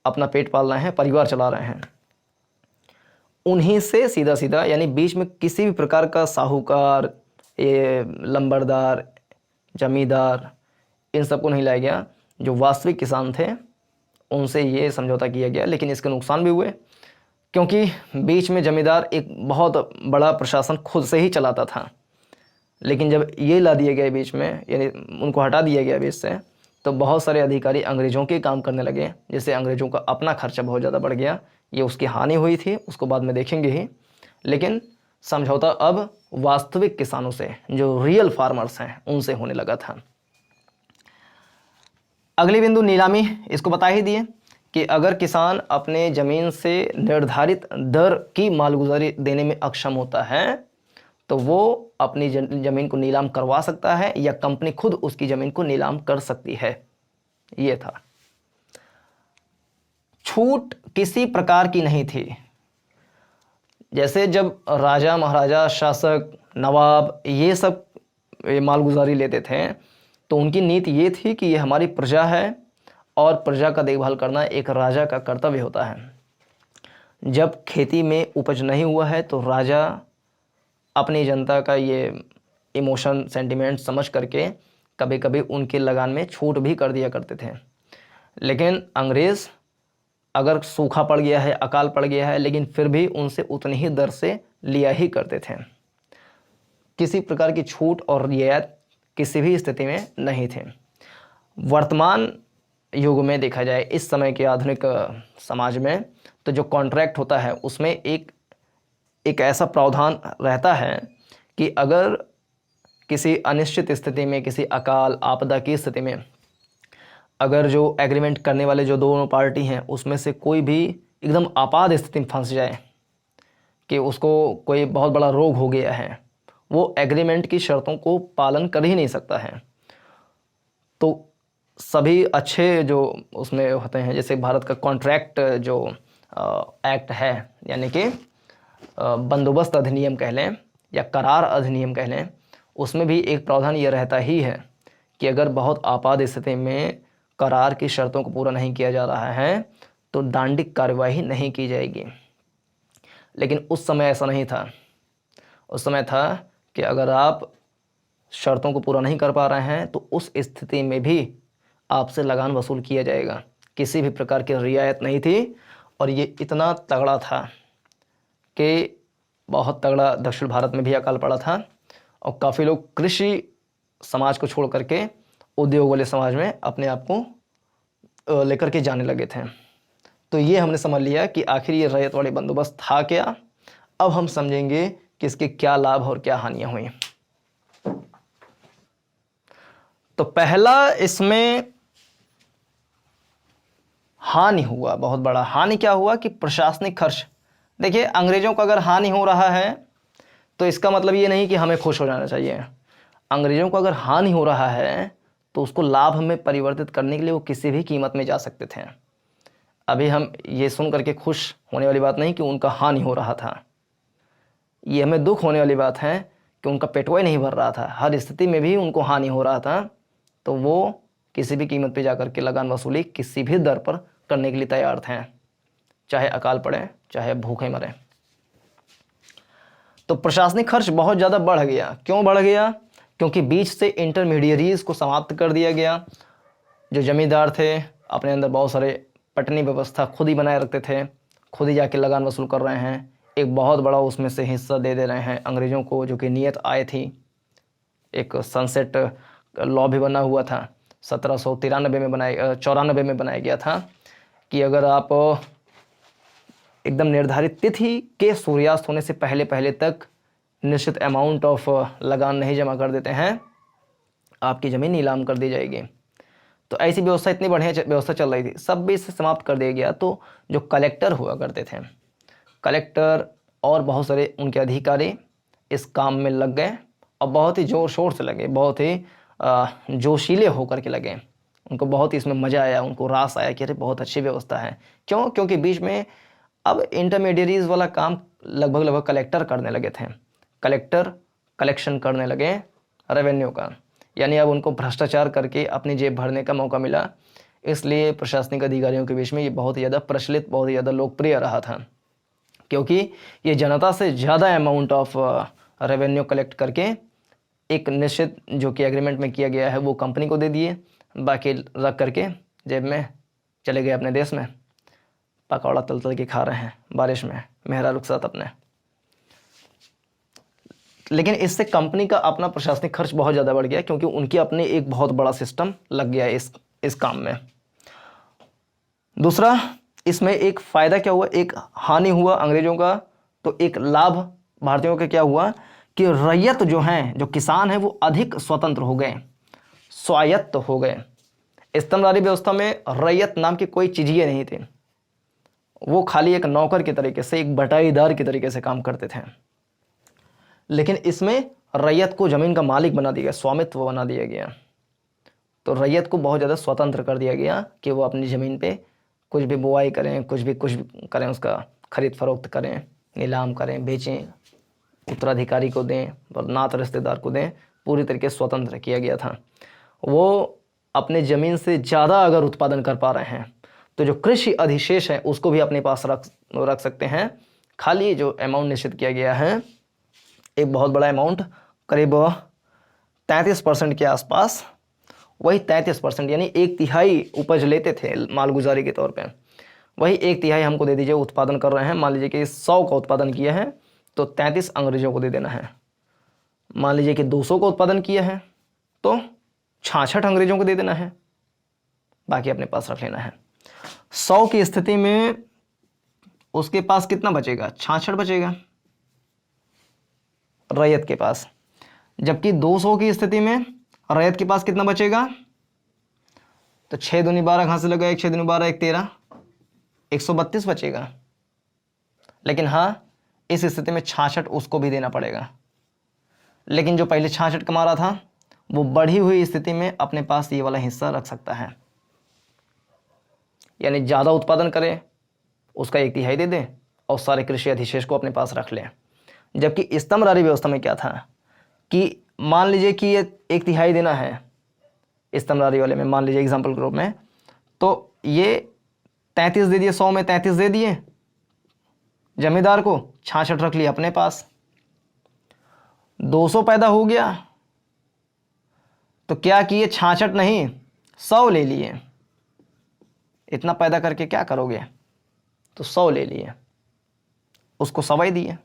अपना पेट पाल रहे हैं, परिवार चला रहे हैं, उन्हीं से सीधा सीधा, यानी बीच में किसी भी प्रकार का साहूकार, ये लंबरदार, जमींदार, इन सबको नहीं लाया गया। जो वास्तविक किसान थे उनसे ये समझौता किया गया, लेकिन इसके नुकसान भी हुए, क्योंकि बीच में जमींदार एक बहुत बड़ा प्रशासन खुद से ही चलाता था। लेकिन जब ये ला दिए गए बीच में, यानी उनको हटा दिया गया बीच से, तो बहुत सारे अधिकारी अंग्रेज़ों के काम करने लगे, जिससे अंग्रेज़ों का अपना खर्चा बहुत ज़्यादा बढ़ गया। ये उसकी हानि हुई थी, उसको बाद में देखेंगे ही। लेकिन समझौता अब वास्तविक किसानों से, जो रियल फार्मर्स हैं, उनसे होने लगा था। अगली बिंदु नीलामी, इसको बता ही दिए कि अगर किसान अपने ज़मीन से निर्धारित दर की मालगुजारी देने में अक्षम होता है तो वो अपनी ज़मीन को नीलाम करवा सकता है, या कंपनी खुद उसकी ज़मीन को नीलाम कर सकती है। ये था। छूट किसी प्रकार की नहीं थी। जैसे जब राजा, महाराजा, शासक, नवाब ये सब मालगुजारी लेते थे, तो उनकी नीति ये थी कि ये हमारी प्रजा है और प्रजा का देखभाल करना एक राजा का कर्तव्य होता है। जब खेती में उपज नहीं हुआ है तो राजा अपनी जनता का ये इमोशन, सेंटिमेंट समझ करके कभी कभी उनके लगान में छूट भी कर दिया करते थे। लेकिन अंग्रेज़ अगर सूखा पड़ गया है, अकाल पड़ गया है, लेकिन फिर भी उनसे उतनी ही दर से लिया ही करते थे। किसी प्रकार की छूट और रियायत किसी भी स्थिति में नहीं थे। वर्तमान युग में देखा जाए, इस समय के आधुनिक समाज में, तो जो कॉन्ट्रैक्ट होता है उसमें एक ऐसा प्रावधान रहता है कि अगर किसी अनिश्चित स्थिति में, किसी अकाल आपदा की स्थिति में, अगर जो एग्रीमेंट करने वाले जो दोनों पार्टी हैं उसमें से कोई भी एकदम आपात स्थिति में फंस जाए, कि उसको कोई बहुत बड़ा रोग हो गया है, वो एग्रीमेंट की शर्तों को पालन कर ही नहीं सकता है, तो सभी अच्छे जो उसमें होते हैं, जैसे भारत का कॉन्ट्रैक्ट जो एक्ट है, यानी कि बंदोबस्त अधिनियम कह लें या करार अधिनियम कह लें, उसमें भी एक प्रावधान ये रहता ही है कि अगर बहुत आपात स्थिति में करार की शर्तों को पूरा नहीं किया जा रहा है तो दंडिक कार्यवाही नहीं की जाएगी। लेकिन उस समय ऐसा नहीं था। उस समय था कि अगर आप शर्तों को पूरा नहीं कर पा रहे हैं तो उस स्थिति में भी आपसे लगान वसूल किया जाएगा। किसी भी प्रकार की रियायत नहीं थी। और ये इतना तगड़ा था कि बहुत तगड़ा दक्षिण भारत में भी अकाल पड़ा था और काफ़ी लोग कृषि समाज को छोड़ करके उद्योग वाले समाज में अपने आप को लेकर के जाने लगे थे। तो ये हमने समझ लिया कि आखिर ये रैयत वाली बंदोबस्त था क्या। अब हम समझेंगे कि इसके क्या लाभ और क्या हानियां हुई। तो पहला इसमें हानि हुआ, बहुत बड़ा हानि क्या हुआ कि प्रशासनिक खर्च। देखिए, अंग्रेजों को अगर हानि हो रहा है तो इसका मतलब ये नहीं कि हमें खुश हो जाना चाहिए। अंग्रेजों को अगर हानि हो रहा है तो उसको लाभ में परिवर्तित करने के लिए वो किसी भी कीमत में जा सकते थे। अभी हम ये सुन करके खुश होने वाली बात नहीं कि उनका हानि हो रहा था, ये हमें दुख होने वाली बात है कि उनका पेटवा ही नहीं भर रहा था। हर स्थिति में भी उनको हानि हो रहा था, तो वो किसी भी कीमत पे जाकर के लगान वसूली किसी भी दर पर करने के लिए तैयार थे, चाहे अकाल पड़े, चाहे भूखे मरे। तो प्रशासनिक खर्च बहुत ज़्यादा बढ़ गया। क्यों बढ़ गया? क्योंकि बीच से इंटरमीडियरीज को समाप्त कर दिया गया। जो जमींदार थे अपने अंदर बहुत सारे पटनी व्यवस्था खुद ही बनाए रखते थे, खुद ही जाके लगान वसूल कर रहे हैं। एक बहुत बड़ा उसमें से हिस्सा दे रहे हैं अंग्रेज़ों को, जो कि नियत आय थी। एक सनसेट लॉ भी बना हुआ था, 1793 में 94 में बनाया गया था कि अगर आप एकदम निर्धारित तिथि के सूर्यास्त होने से पहले पहले तक निश्चित अमाउंट ऑफ लगान नहीं जमा कर देते हैं, आपकी ज़मीन नीलाम कर दी जाएगी। तो ऐसी व्यवस्था, इतनी बढ़िया व्यवस्था चल रही थी, सब भी इसे समाप्त कर दिया गया। तो जो कलेक्टर हुआ करते थे, कलेक्टर और बहुत सारे उनके अधिकारी इस काम में लग गए और बहुत ही ज़ोर शोर से लगे, बहुत ही जोशीले होकर के लगे। उनको बहुत ही इसमें मज़ा आया, उनको रास आया कि अरे बहुत अच्छी व्यवस्था है। क्यों? क्योंकि बीच में अब इंटरमीडियरीज वाला काम लगभग कलेक्टर करने लगे थे। कलेक्टर कलेक्शन करने लगे रेवेन्यू का, यानी अब उनको भ्रष्टाचार करके अपनी जेब भरने का मौका मिला। इसलिए प्रशासनिक अधिकारियों के बीच में ये बहुत ही ज़्यादा प्रचलित, बहुत ही ज़्यादा लोकप्रिय रहा था, क्योंकि ये जनता से ज़्यादा अमाउंट ऑफ रेवेन्यू कलेक्ट करके एक निश्चित जो कि एग्रीमेंट में किया गया है वो कंपनी को दे दिए, बाकी रख करके जेब में चले गए अपने देश में, पकौड़ा तल तल के खा रहे हैं बारिश में मेहरारू के साथ अपने। लेकिन इससे कंपनी का अपना प्रशासनिक खर्च बहुत ज़्यादा बढ़ गया, क्योंकि उनकी अपने एक बहुत बड़ा सिस्टम लग गया है इस काम में। दूसरा, इसमें एक फ़ायदा क्या हुआ, एक हानि हुआ अंग्रेज़ों का, तो एक लाभ भारतीयों का क्या हुआ कि रैयत जो हैं, जो किसान हैं, वो अधिक स्वतंत्र हो गए, स्वायत्त हो गए। इस्तमरारी व्यवस्था में रैयत नाम की कोई चीज़ ही नहीं थी। वो खाली एक नौकर के तरीके से, एक बटाईदार के तरीके से काम करते थे। लेकिन इसमें रैयत को ज़मीन का मालिक बना दिया गया, स्वामित्व बना दिया गया। तो रैयत को बहुत ज़्यादा स्वतंत्र कर दिया गया कि वो अपनी ज़मीन पे कुछ भी बुआई करें, कुछ भी करें, उसका खरीद फरोख्त करें, नीलाम करें, बेचें, उत्तराधिकारी को दें, नात रिश्तेदार को दें, पूरी तरीके से स्वतंत्र किया गया था। वो अपने ज़मीन से ज़्यादा अगर उत्पादन कर पा रहे हैं तो जो कृषि अधिशेष है उसको भी अपने पास रख सकते हैं। खाली जो अमाउंट निश्चित किया गया है, एक बहुत बड़ा अमाउंट, करीब 33% के आसपास, वही 33% यानी 1/3 उपज लेते थे मालगुजारी के तौर पे, वही 1/3 हमको दे दीजिए। उत्पादन कर रहे हैं, मान लीजिए कि 100 का उत्पादन किया है तो 33 अंग्रेज़ों को दे देना है। मान लीजिए कि 200 का उत्पादन किया है तो 66 अंग्रेज़ों को दे देना है, बाकी अपने पास रख लेना है। 100 की स्थिति में उसके पास कितना बचेगा? 66 बचेगा रैयत के पास। जबकि 200 की स्थिति में रैयत के पास कितना बचेगा? तो 6 दूनी 12 कहाँ से लगा? 1 6 दूनी 12 1 13, 132 बचेगा। लेकिन हाँ, इस स्थिति में 66 उसको भी देना पड़ेगा। लेकिन जो पहले 66 कमा रहा था वो बढ़ी हुई स्थिति में अपने पास ये वाला हिस्सा रख सकता है, यानी ज़्यादा उत्पादन करे उसका 1/3 दे दे और सारे कृषि अधिशेष को अपने पास रख ले। जबकि इस्तमरारी व्यवस्था में क्या था कि मान लीजिए कि ये 1/3 देना है इस्तमरारी वाले में, मान लीजिए एग्जाम्पल के रूप में, तो ये 33 दे दिए, 100 में 33 दे दिए जमींदार को, 66 रख लिया अपने पास। 200 पैदा हो गया तो क्या किए? 66 नहीं 100 ले लिए। इतना पैदा करके क्या करोगे? तो 100 ले लिए, उसको 100 दिए,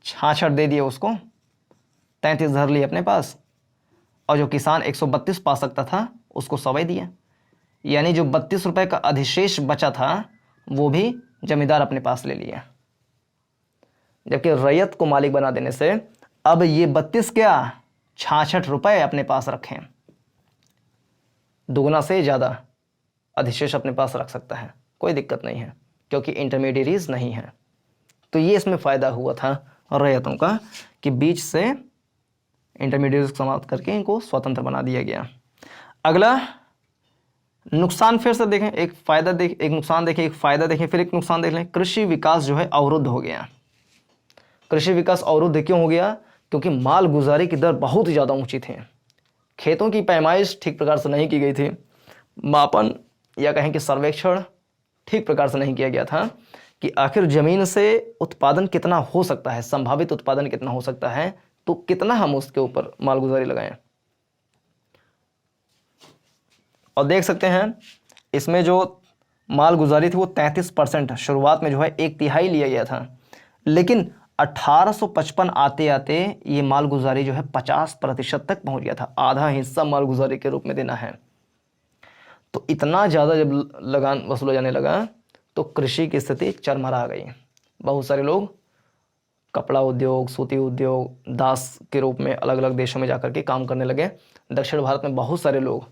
66 दे दिए उसको, 33 धर लिए अपने पास, और जो किसान 132 पा सकता था उसको 100 दिया। यानी जो 32 रुपये का अधिशेष बचा था वो भी जमींदार अपने पास ले लिया। जबकि रैयत को मालिक बना देने से अब ये 32 क्या 66 रुपये अपने पास रखें, दुगना से ज़्यादा अधिशेष अपने पास रख सकता है, कोई दिक्कत नहीं है, क्योंकि इंटरमीडियरीज नहीं है। तो ये इसमें फ़ायदा हुआ था रैयतों का कि बीच से इंटरमीडियरीज समाप्त करके इनको स्वतंत्र बना दिया गया। अगला नुकसान फिर से देखें, एक फ़ायदा देख, एक नुकसान देखें, एक फ़ायदा देखें, फिर एक नुकसान देख लें। कृषि विकास जो है अवरुद्ध हो गया। कृषि विकास अवरुद्ध क्यों हो गया? क्योंकि माल गुजारी की दर बहुत ज़्यादा ऊंची थी, खेतों की पैमाइश ठीक प्रकार से नहीं की गई थी, मापन या कहें कि सर्वेक्षण ठीक प्रकार से नहीं किया गया था कि आखिर ज़मीन से उत्पादन कितना हो सकता है, संभावित उत्पादन कितना हो सकता है, तो कितना हम उसके ऊपर मालगुजारी लगाएं। और देख सकते हैं इसमें जो मालगुजारी थी वो 33% शुरुआत में जो है 1/3 लिया गया था, लेकिन 1855 आते आते ये मालगुजारी जो है 50% तक पहुंच गया था। आधा हिस्सा मालगुजारी के रूप में देना है। तो इतना ज़्यादा जब लगान वसूला जाने लगा तो कृषि की स्थिति चरमरा गई। बहुत सारे लोग कपड़ा उद्योग, सूती उद्योग, दास के रूप में अलग अलग देशों में जाकर के काम करने लगे। दक्षिण भारत में बहुत सारे लोग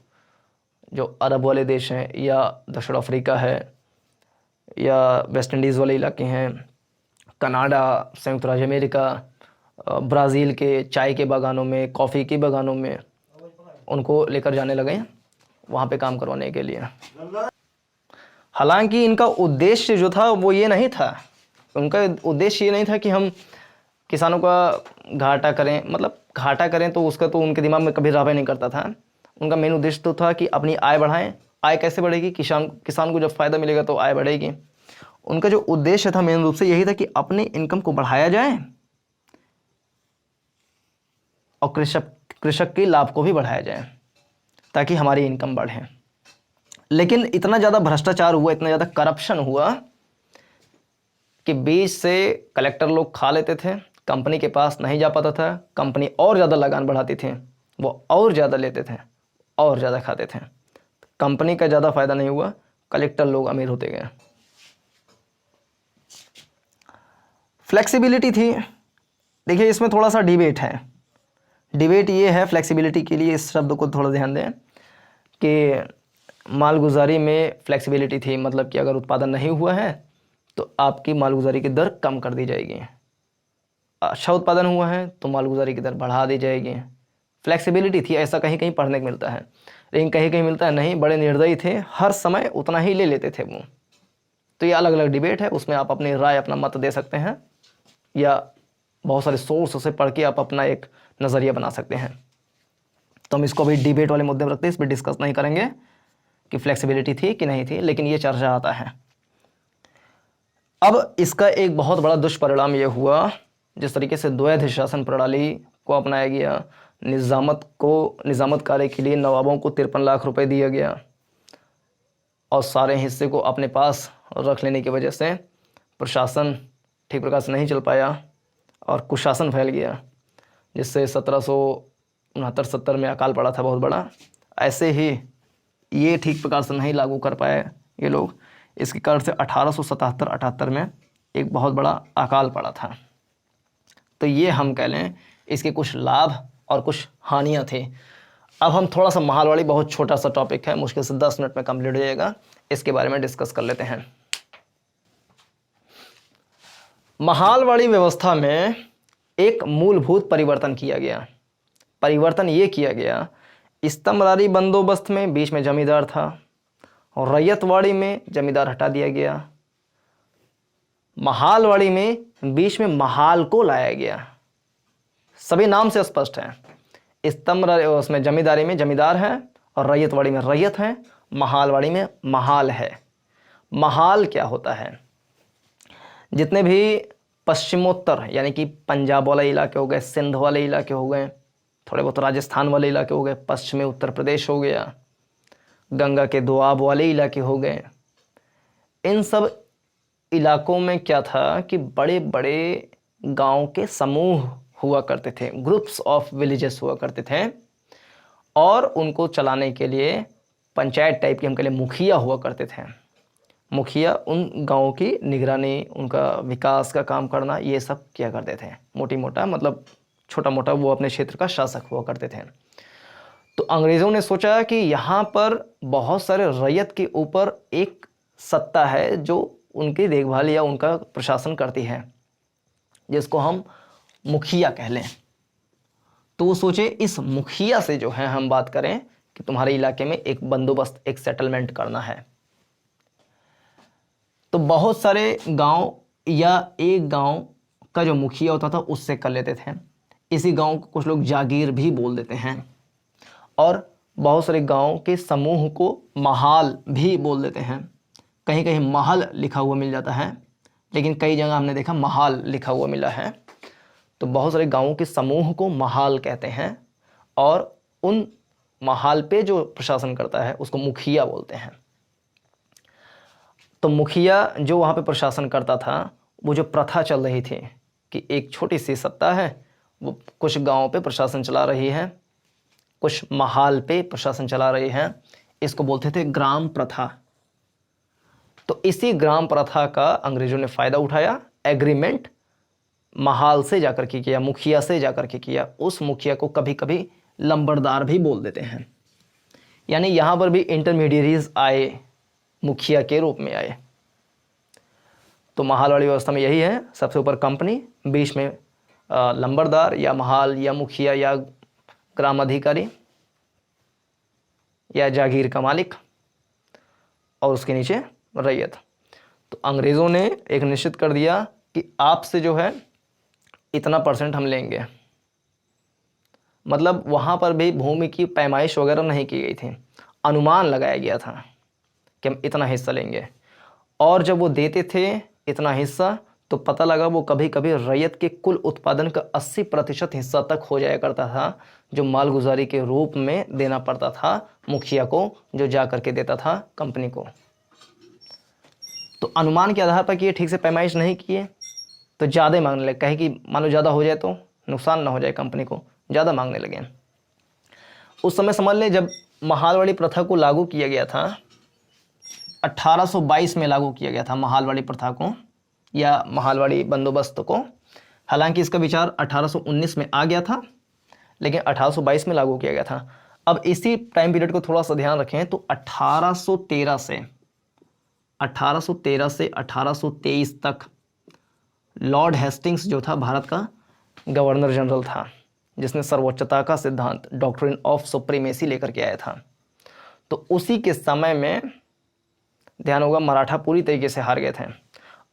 जो अरब वाले देश हैं या दक्षिण अफ्रीका है या वेस्ट इंडीज़ वाले इलाके हैं, कनाडा, संयुक्त राज्य अमेरिका, ब्राज़ील के चाय के बागानों में, कॉफ़ी के बागानों में उनको लेकर जाने लगे वहाँ पे काम करवाने के लिए। हालांकि इनका उद्देश्य जो था वो ये नहीं था, उनका उद्देश्य ये नहीं था कि हम किसानों का घाटा करें, मतलब घाटा करें तो उसका तो उनके दिमाग में कभी रावे नहीं करता था। उनका मेन उद्देश्य तो था कि अपनी आय बढ़ाएं। आय कैसे बढ़ेगी? किसान को जब फ़ायदा मिलेगा तो आय बढ़ेगी। उनका जो उद्देश्य था मेन रूप से यही था कि अपने इनकम को बढ़ाया जाए और कृषक के लाभ को भी बढ़ाया जाए ताकि हमारी इनकम बढ़े। लेकिन इतना ज़्यादा भ्रष्टाचार हुआ, इतना ज़्यादा करप्शन हुआ कि बीच से कलेक्टर लोग खा लेते थे, कंपनी के पास नहीं जा पाता था, कंपनी और ज़्यादा लगान बढ़ाती थी, वो और ज़्यादा लेते थे और ज़्यादा खाते थे। कंपनी का ज़्यादा फायदा नहीं हुआ, कलेक्टर लोग अमीर होते गए। फ्लेक्सिबिलिटी थी। देखिए इसमें थोड़ा सा डिबेट है। डिबेट ये है फ्लेक्सिबिलिटी के लिए, इस शब्द को थोड़ा ध्यान दें कि मालगुजारी में फ्लेक्सिबिलिटी थी, मतलब कि अगर उत्पादन नहीं हुआ है तो आपकी मालगुजारी की दर कम कर दी जाएगी। अच्छा उत्पादन हुआ है तो मालगुजारी की दर बढ़ा दी जाएगी। फ्लेक्सिबिलिटी थी, ऐसा कहीं कहीं पढ़ने को मिलता है, लेकिन कहीं कहीं मिलता है नहीं, बड़े निर्दयी थे, हर समय उतना ही ले लेते थे वो। तो ये अलग अलग डिबेट है, उसमें आप अपनी राय, अपना मत दे सकते हैं या बहुत सारे सोर्स से पढ़ के आप अपना एक नज़रिया बना सकते हैं। तो हम इसको अभी डिबेट वाले मुद्दे पर रखते हैं, इस पर डिस्कस नहीं करेंगे कि फ्लेक्सिबिलिटी थी कि नहीं थी, लेकिन ये चर्चा आता है। अब इसका एक बहुत बड़ा दुष्परिणाम यह हुआ, जिस तरीके से द्वैध शासन प्रणाली को अपनाया गया, निज़ामत कार्य के लिए नवाबों को 53 लाख रुपए दिया गया और सारे हिस्से को अपने पास रख लेने की वजह से प्रशासन ठीक प्रकार से नहीं चल पाया और कुशासन फैल गया, जिससे 1769-70 में अकाल पड़ा था बहुत बड़ा। ऐसे ही ये ठीक प्रकार से नहीं लागू कर पाए ये लोग, इसके कारण से 1877-78 में एक बहुत बड़ा अकाल पड़ा था। तो ये हम कह लें इसके कुछ लाभ और कुछ हानियाँ थी। अब हम थोड़ा सा महालवाड़ी, बहुत छोटा सा टॉपिक है, मुश्किल से 10 मिनट में कंप्लीट हो जाएगा, इसके बारे में डिस्कस कर लेते हैं। महालवाड़ी व्यवस्था में एक मूलभूत परिवर्तन किया गया। परिवर्तन ये किया गया, स्तंभदारी बंदोबस्त में बीच में जमींदार था और रैयतवाड़ी में जमींदार हटा दिया गया। महालवाड़ी में बीच में महाल को लाया गया। सभी नाम से स्पष्ट है, उसमें जमींदारी में जमींदार है और रैयतवाड़ी में रैयत है, महालवाड़ी में महाल है। महाल क्या होता है? जितने भी पश्चिमोत्तर यानी कि पंजाब वाले इलाके हो गए, सिंध वाले इलाके हो गए, थोड़े बहुत राजस्थान वाले इलाके हो गए, पश्चिमी उत्तर प्रदेश हो गया, गंगा के दोआब वाले इलाके हो गए, इन सब इलाकों में क्या था कि बड़े बड़े गांव के समूह हुआ करते थे, ग्रुप्स ऑफ विलेजेस हुआ करते थे, और उनको चलाने के लिए पंचायत टाइप के हम कह लें मुखिया हुआ करते थे। मुखिया उन गाँव की निगरानी, उनका विकास का काम करना, ये सब किया करते थे। मोटी मोटा मतलब छोटा मोटा वो अपने क्षेत्र का शासक हुआ करते थे। तो अंग्रेज़ों ने सोचा कि यहाँ पर बहुत सारे रैयत के ऊपर एक सत्ता है जो उनकी देखभाल या उनका प्रशासन करती है, जिसको हम मुखिया कह लें। तो वो सोचे इस मुखिया से जो है हम बात करें कि तुम्हारे इलाके में एक बंदोबस्त, एक सेटलमेंट करना है। तो बहुत सारे गांव या एक गांव का जो मुखिया होता था उससे कर लेते थे। इसी गांव को कुछ लोग जागीर भी बोल देते हैं, और बहुत सारे गांव के समूह को महाल भी बोल देते हैं। कहीं कहीं महल लिखा हुआ मिल जाता है, लेकिन कई जगह हमने देखा महाल लिखा हुआ मिला है। तो बहुत सारे गांवों के समूह को महाल कहते हैं, और उन महाल पे जो प्रशासन करता है उसको मुखिया बोलते हैं। तो मुखिया जो वहाँ पे प्रशासन करता था, वो जो प्रथा चल रही थी कि एक छोटी सी सत्ता है, वो कुछ गांवों पे प्रशासन चला रही है, कुछ महाल पे प्रशासन चला रही है, इसको बोलते थे ग्राम प्रथा। तो इसी ग्राम प्रथा का अंग्रेजों ने फ़ायदा उठाया, एग्रीमेंट महाल से जाकर के किया, मुखिया से जाकर के किया। उस मुखिया को कभी कभी लंबड़दार भी बोल देते हैं। यानी यहाँ पर भी इंटरमीडिएरीज आए, मुखिया के रूप में आए। तो महाल वाली व्यवस्था में यही है, सबसे ऊपर कंपनी, बीच में लंबड़दार या महाल या मुखिया या ग्राम अधिकारी या जागीर का मालिक, और उसके नीचे रैयत। तो अंग्रेज़ों ने एक निश्चित कर दिया कि आपसे जो है इतना % हम लेंगे। मतलब वहाँ पर भी भूमि की पैमाइश वगैरह नहीं की गई थी, अनुमान लगाया गया था कि हम इतना हिस्सा लेंगे। और जब वो देते थे इतना हिस्सा, तो पता लगा वो कभी कभी रैयत के कुल उत्पादन का 80% हिस्सा तक हो जाया करता था, जो मालगुजारी के रूप में देना पड़ता था मुखिया को, जो जा करके देता था कंपनी को। तो अनुमान के आधार पर कि ये ठीक से पैमाइश नहीं किए, तो ज़्यादा मांगने लगे। कहे कि मानो ज़्यादा हो जाए तो नुकसान ना हो जाए कंपनी को, ज़्यादा मांगने लगे। उस समय समझ लें जब महालवाड़ी प्रथा को लागू किया गया था, 1822 में लागू किया गया था महालवाड़ी प्रथा को या महालवाड़ी बंदोबस्त को। हालांकि इसका विचार 1819 में आ गया था, लेकिन 1822 में लागू किया गया था। अब इसी टाइम पीरियड को थोड़ा सा ध्यान रखें, तो 1813 से 1823 तक लॉर्ड हेस्टिंग्स जो था भारत का गवर्नर जनरल था, जिसने सर्वोच्चता का सिद्धांत, डॉक्ट्रिन ऑफ सुप्रीमेसी लेकर के आया था। तो उसी के समय में ध्यान होगा मराठा पूरी तरीके से हार गए थे,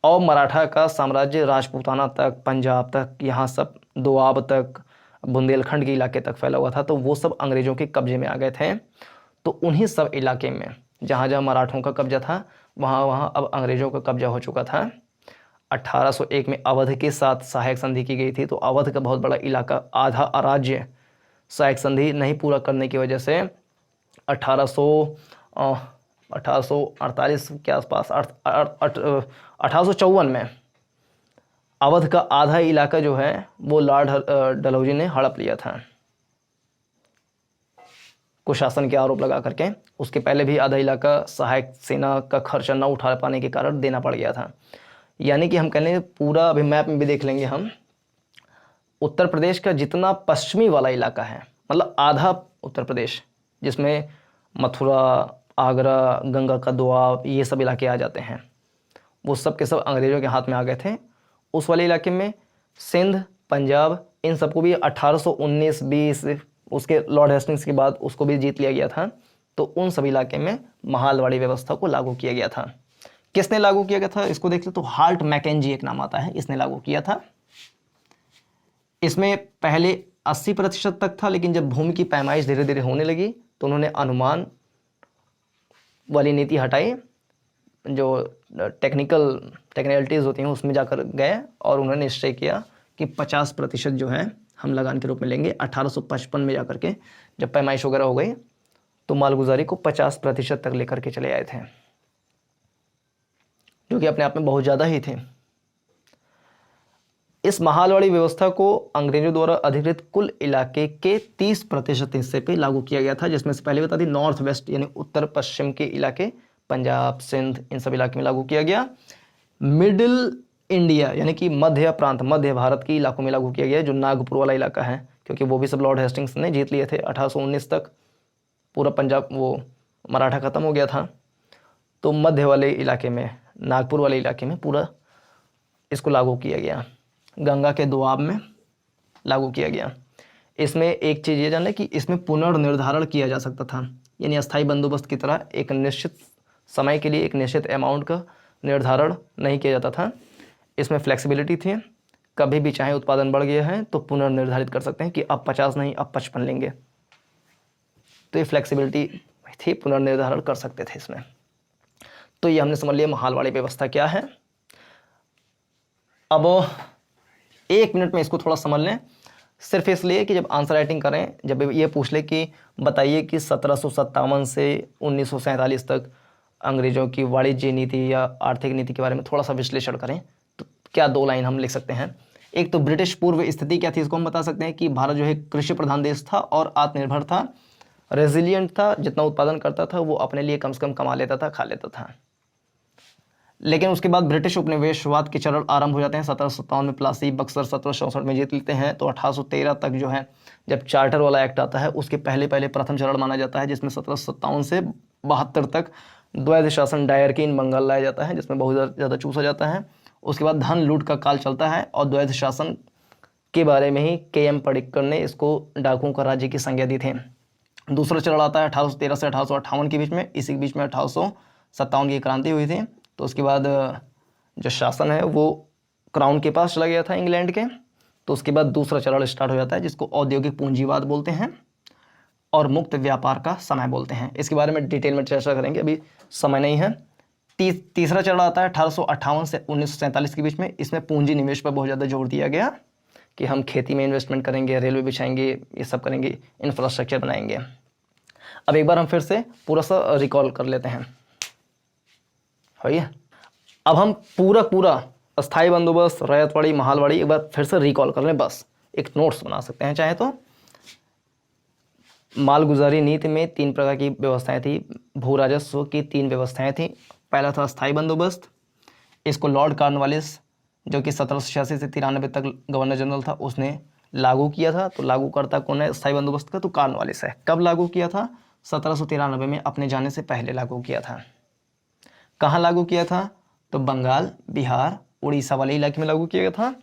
और मराठा का साम्राज्य राजपूताना तक, पंजाब तक, यहाँ सब दोआब तक, बुंदेलखंड के इलाके तक फैला हुआ था। तो वो सब अंग्रेज़ों के कब्जे में आ गए थे। तो उन्हीं सब इलाके में जहाँ जहाँ मराठों का कब्जा था, वहाँ अब अंग्रेज़ों का कब्जा हो चुका था। 1801 में अवध के साथ सहायक संधि की गई थी। तो अवध का बहुत बड़ा इलाका, आधा राज्य, सहायक संधि नहीं पूरा करने की वजह से 1848 के आसपास, 1854 में अवध का आधा इलाका जो है वो लॉर्ड डलहौजी ने हड़प लिया था, कुशासन के आरोप लगा करके। उसके पहले भी आधा इलाका सहायक सेना का खर्चा न उठा पाने के कारण देना पड़ गया था। यानी कि हम कह लें पूरा, अभी मैप में भी देख लेंगे हम, उत्तर प्रदेश का जितना पश्चिमी वाला इलाका है, मतलब आधा उत्तर प्रदेश, जिसमें मथुरा, आगरा, गंगा का दोआब, ये सब इलाके आ जाते हैं, वो सब के सब अंग्रेज़ों के हाथ में आ गए थे। उस वाले इलाके में सिंध, पंजाब, इन सबको भी 1819-20 उसके लॉर्ड हेस्टिंग्स के बाद उसको भी जीत लिया गया था। तो उन सभी इलाके में महालवाड़ी व्यवस्था को लागू किया गया था। किसने लागू किया गया था इसको देख ले, तो हाल्ट मैकेंजी एक नाम आता है, इसने लागू किया था। इसमें पहले 80% तक था, लेकिन जब भूमि की पैमाइश धीरे धीरे होने लगी तो उन्होंने अनुमान वाली नीति हटाई, जो टेक्निकलिटीज़ होती हैं उसमें जाकर गए, और उन्होंने निश्चय किया कि 50% जो है हम लगान के रूप में लेंगे। 1855 में जाकर के जब पैमाइश वगैरह हो गई तो मालगुजारी को 50% तक लेकर के चले आए थे, जो कि अपने आप में बहुत ज़्यादा ही थे। इस महालवाड़ी व्यवस्था को अंग्रेजों द्वारा अधिकृत कुल इलाके के 30% हिस्से पे लागू किया गया था, जिसमें से पहले बता दी नॉर्थ वेस्ट यानी उत्तर पश्चिम के इलाके, पंजाब, सिंध, इन सब इलाके में लागू किया गया। मिडिल इंडिया यानी कि मध्य प्रांत, मध्य भारत के इलाकों में लागू किया गया, जो नागपुर वाला इलाका है, क्योंकि वो भी सब लॉर्ड हेस्टिंग्स ने जीत लिए थे। 1819 तक पूरा पंजाब, वो मराठा ख़त्म हो गया था। तो मध्य वाले इलाके में, नागपुर वाले इलाके में पूरा इसको लागू किया गया। गंगा के दोआब में लागू किया गया। इसमें एक चीज़ ये जान लें कि इसमें पुनर्निर्धारण किया जा सकता था, यानी अस्थायी बंदोबस्त की तरह एक निश्चित समय के लिए एक निश्चित अमाउंट का निर्धारण नहीं किया जाता था। इसमें फ्लेक्सिबिलिटी थी, कभी भी चाहे उत्पादन बढ़ गया है तो पुनर्निर्धारित कर सकते हैं कि अब 50 नहीं अब 55 लेंगे। तो ये फ्लेक्सिबिलिटी थी, पुनर्निर्धारण कर सकते थे इसमें। तो ये हमने समझ लिया महालवाड़ी व्यवस्था क्या है। अब 1 मिनट में इसको थोड़ा समझ लें, सिर्फ इसलिए कि जब आंसर राइटिंग करें, जब ये पूछ ले कि बताइए कि 1757 से 1947 तक अंग्रेजों की वाणिज्य नीति या आर्थिक नीति के बारे में थोड़ा सा विश्लेषण करें तो क्या 2 लाइन हम लिख सकते हैं। एक तो ब्रिटिश पूर्व स्थिति क्या थी, इसको हम बता सकते हैं कि भारत जो है कृषि प्रधान देश था और आत्मनिर्भर था, रेजिलियंट था, जितना उत्पादन करता था वो अपने लिए कम से कम कमा लेता था, खा लेता था। लेकिन उसके बाद ब्रिटिश उपनिवेशवाद के चरण आरंभ हो जाते हैं। 1757 में प्लासी, बक्सर 1764 में जीत लेते हैं। तो 1813 तक जो है जब चार्टर वाला एक्ट आता है उसके पहले प्रथम चरण माना जाता है, जिसमें 1757 से 72 तक द्वैध शासन डायरकीन बंगाल लाया जाता है, जिसमें बहुत ज़्यादा चूसा जाता है। उसके बाद धन लूट का काल चलता है और द्वैध शासन के बारे में ही के.एम. पडिक्कर ने इसको डाकुओं का राज्य की संज्ञा दी थी। दूसरा चरण आता है 1813 से 1858 के बीच में। इसी के बीच में 1857 की क्रांति हुई थी। तो उसके बाद जो शासन है वो क्राउन के पास चला गया था इंग्लैंड के। तो उसके बाद दूसरा चरण स्टार्ट हो जाता है, जिसको औद्योगिक पूंजीवाद बोलते हैं और मुक्त व्यापार का समय बोलते हैं। इसके बारे में डिटेल में चर्चा करेंगे, अभी समय नहीं है। तीसरा चरण आता है 1858 से 1947 के बीच में। इसमें पूंजी निवेश पर बहुत ज़्यादा जोर दिया गया कि हम खेती में इन्वेस्टमेंट करेंगे, रेलवे बिछाएंगे, ये सब करेंगे, इंफ्रास्ट्रक्चर बनाएंगे। अब एक बार हम फिर से पूरा सा रिकॉल कर लेते हैं। भैया अब हम पूरा अस्थाई बंदोबस्त, रैयतवाड़ी, महालवाड़ी एक बार फिर से रिकॉल कर लें, बस एक नोट्स बना सकते हैं चाहे तो। मालगुजारी नीति में 3 प्रकार की व्यवस्थाएं थी, भू राजस्व की 3 व्यवस्थाएं थी। पहला था अस्थाई बंदोबस्त, इसको लॉर्ड कॉर्नवालिस जो कि 1786 से 93 तक गवर्नर जनरल था उसने लागू किया था। तो लागूकर्ता कौन है अस्थाई बंदोबस्त का? तो कॉर्नवालिस है। कब लागू किया था? 1793 में, अपने जाने से पहले लागू किया था। कहाँ लागू किया था? तो बंगाल, बिहार, उड़ीसा वाले इलाके में लागू किया गया था।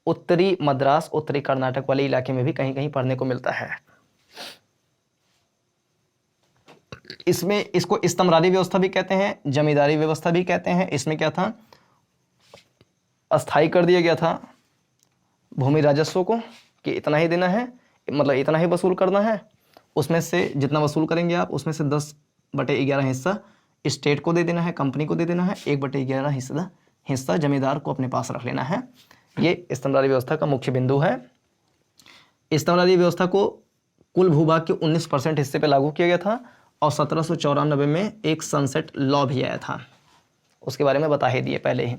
उत्तरी मद्रास, उत्तरी कर्नाटक वाले इलाके में भी कहीं कहीं पढ़ने को मिलता है। इसमें इसको स्तंभरादी व्यवस्था भी कहते हैं, जमींदारी व्यवस्था भी कहते हैं। इसमें क्या था? अस्थाई कर दिया गया था भूमि राजस्व को कि इतना ही देना है, मतलब इतना ही वसूल करना है। उसमें से जितना वसूल करेंगे आप, उसमें से 10/11 हिस्सा स्टेट को दे देना है, कंपनी को दे देना है, 1/11 हिस्सा जमींदार को अपने पास रख लेना है। ये स्तंभरादी व्यवस्था का मुख्य बिंदु है। स्तंभरादी व्यवस्था को कुल भूभाग के 19% हिस्से पर लागू किया गया था और 1794 में एक सनसेट लॉ भी आया था, उसके बारे में बता ही दिए पहले ही।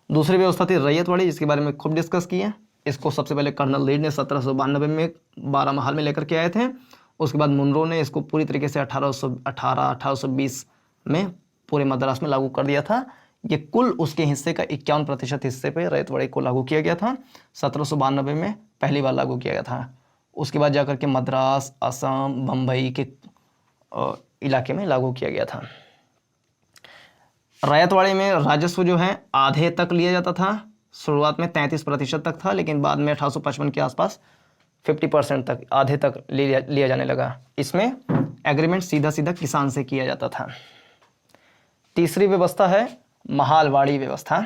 दूसरी व्यवस्था थी रैयतवाड़ी, जिसके बारे में खूब डिस्कस किए। इसको सबसे पहले कर्नल लीड ने 1792 में 12 महल में लेकर के आए थे। उसके बाद मुनरो ने इसको पूरी तरीके से 1818-1820 में पूरे मद्रास में लागू कर दिया था। ये कुल उसके हिस्से का 51% हिस्से पे रैयतवाड़ी को लागू किया गया था। 1792 में पहली बार लागू किया गया था। उसके बाद जाकर के मद्रास, असम, बम्बई के इलाके में लागू किया गया था। रैयतवाड़ी में राजस्व जो है आधे तक लिया जाता था। शुरुआत में 33% तक था, लेकिन बाद में 1855 के आसपास 50% तक, आधे तक लिया जाने लगा। इसमें एग्रीमेंट सीधा किसान से किया जाता था। तीसरी व्यवस्था है महालवाड़ी व्यवस्था।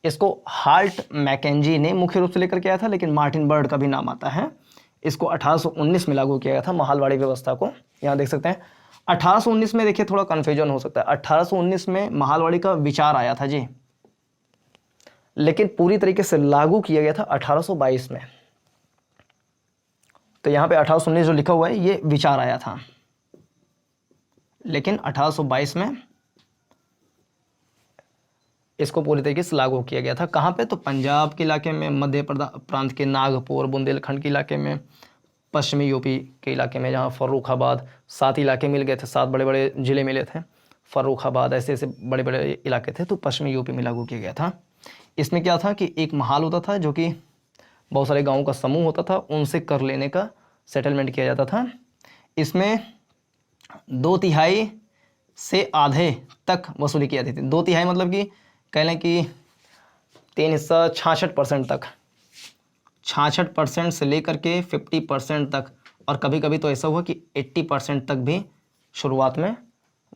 इसको हाल्ट मैकेंजी ने मुख्य रूप से लेकर के आया था, लेकिन मार्टिन बर्ड का भी नाम आता है। इसको 1819 में लागू किया गया था महालवाड़ी व्यवस्था को। यहाँ देख सकते हैं 1819 में, देखिए थोड़ा कन्फ्यूजन हो सकता है। 1819 में महालवाड़ी का विचार आया था जी, लेकिन पूरी तरीके से लागू किया गया था 1822 में। तो यहाँ पे 1819 जो लिखा हुआ है ये विचार आया था, लेकिन 1822 में इसको पूरी तरीके से लागू किया गया था। कहाँ पे? तो पंजाब के इलाके में, मध्य प्रांत के नागपुर, बुंदेलखंड के इलाके में, पश्चिमी यूपी के इलाके में, जहाँ फर्रुखाबाद, 7 इलाके मिल गए थे, 7 बड़े बड़े ज़िले मिले थे, फर्रुखाबाद, ऐसे ऐसे बड़े बड़े इलाके थे। तो पश्चिमी यूपी में लागू किया गया था। इसमें क्या था कि एक महाल होता था जो कि बहुत सारे गाँवों का समूह होता था, उनसे कर लेने का सेटलमेंट किया जाता था। इसमें 2/3 से आधे तक वसूली की जाती थी। 2/3 मतलब कि कह लें कि 3 हिस्सा 66% तक, 66% से लेकर के 50% तक, और कभी कभी तो ऐसा हुआ कि 80% तक भी शुरुआत में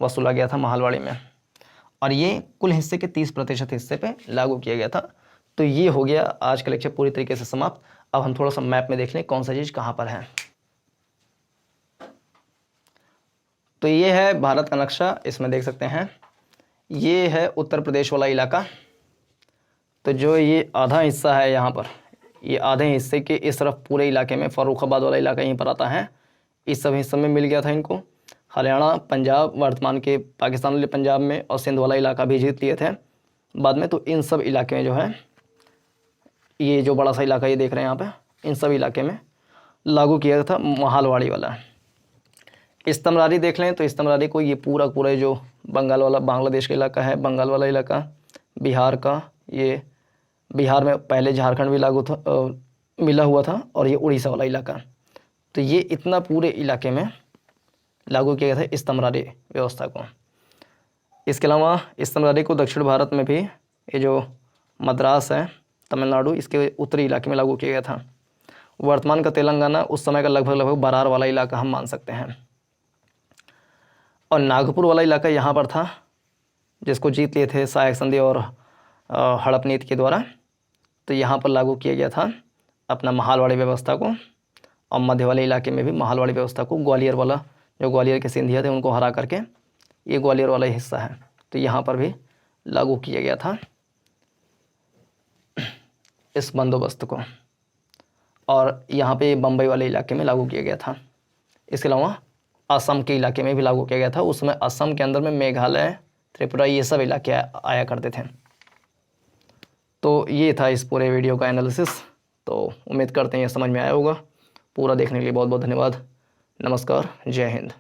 वसूला गया था महालवाड़ी में। और ये कुल हिस्से के 30% हिस्से पे लागू किया गया था। तो ये हो गया आज का लेक्चर पूरी तरीके से समाप्त। अब हम थोड़ा सा मैप में देख लें कौन सा चीज़ कहाँ पर है। तो ये है भारत का नक्शा, इसमें देख सकते हैं ये है उत्तर प्रदेश वाला इलाका। तो जो ये आधा हिस्सा है यहाँ पर, ये आधे हिस्से के इस तरफ पूरे इलाके में फर्रुखाबाद वाला इलाका यहीं पर आता है। इस सब हिस्से में मिल गया था इनको। हरियाणा, पंजाब, वर्तमान के पाकिस्तान वाले पंजाब में, और सिंध वाला इलाका भी जीत लिए थे बाद में। तो इन सब इलाके में जो है, ये जो बड़ा सा इलाका ये देख रहे हैं यहाँ पे, इन सब इलाके में लागू किया गया था महालवाड़ी वाला। इस्तमरारी देख लें तो इस्तमरारी को ये पूरा पूरा जो बंगाल वाला, बांग्लादेश का इलाका है, बंगाल वाला इलाका, बिहार का, ये बिहार में पहले झारखंड भी लागू था, मिला हुआ था, और ये उड़ीसा वाला इलाका। तो ये इतना पूरे इलाके में लागू किया गया था इस्तमरारी व्यवस्था को। इसके अलावा इस्तमरारी को दक्षिण भारत में भी, ये जो मद्रास है तमिलनाडु, इसके उत्तरी इलाके में लागू किया गया था। वर्तमान का तेलंगाना उस समय का लगभग बरार वाला इलाका हम मान सकते हैं। और नागपुर वाला इलाका यहाँ पर था, जिसको जीत लिए थे सहायक संधि और हड़प नीति के द्वारा। तो यहाँ पर लागू किया गया था अपना महालवाड़ी व्यवस्था को। और मध्य वाले इलाके में भी महालवाड़ी व्यवस्था को, ग्वालियर वाला, जो ग्वालियर के सिंधिया थे उनको हरा करके, ये ग्वालियर वाला हिस्सा है, तो यहाँ पर भी लागू किया गया था इस बंदोबस्त को। और यहाँ पे बम्बई वाले इलाके में लागू किया गया था। इसके अलावा असम के इलाके में भी लागू किया गया था। उस समय असम के अंदर में मेघालय, त्रिपुरा, ये सब इलाके आया करते थे। तो ये था इस पूरे वीडियो का एनालिसिस। तो उम्मीद करते हैं ये समझ में आया होगा। पूरा देखने के लिए बहुत बहुत धन्यवाद। नमस्कार, जय हिंद।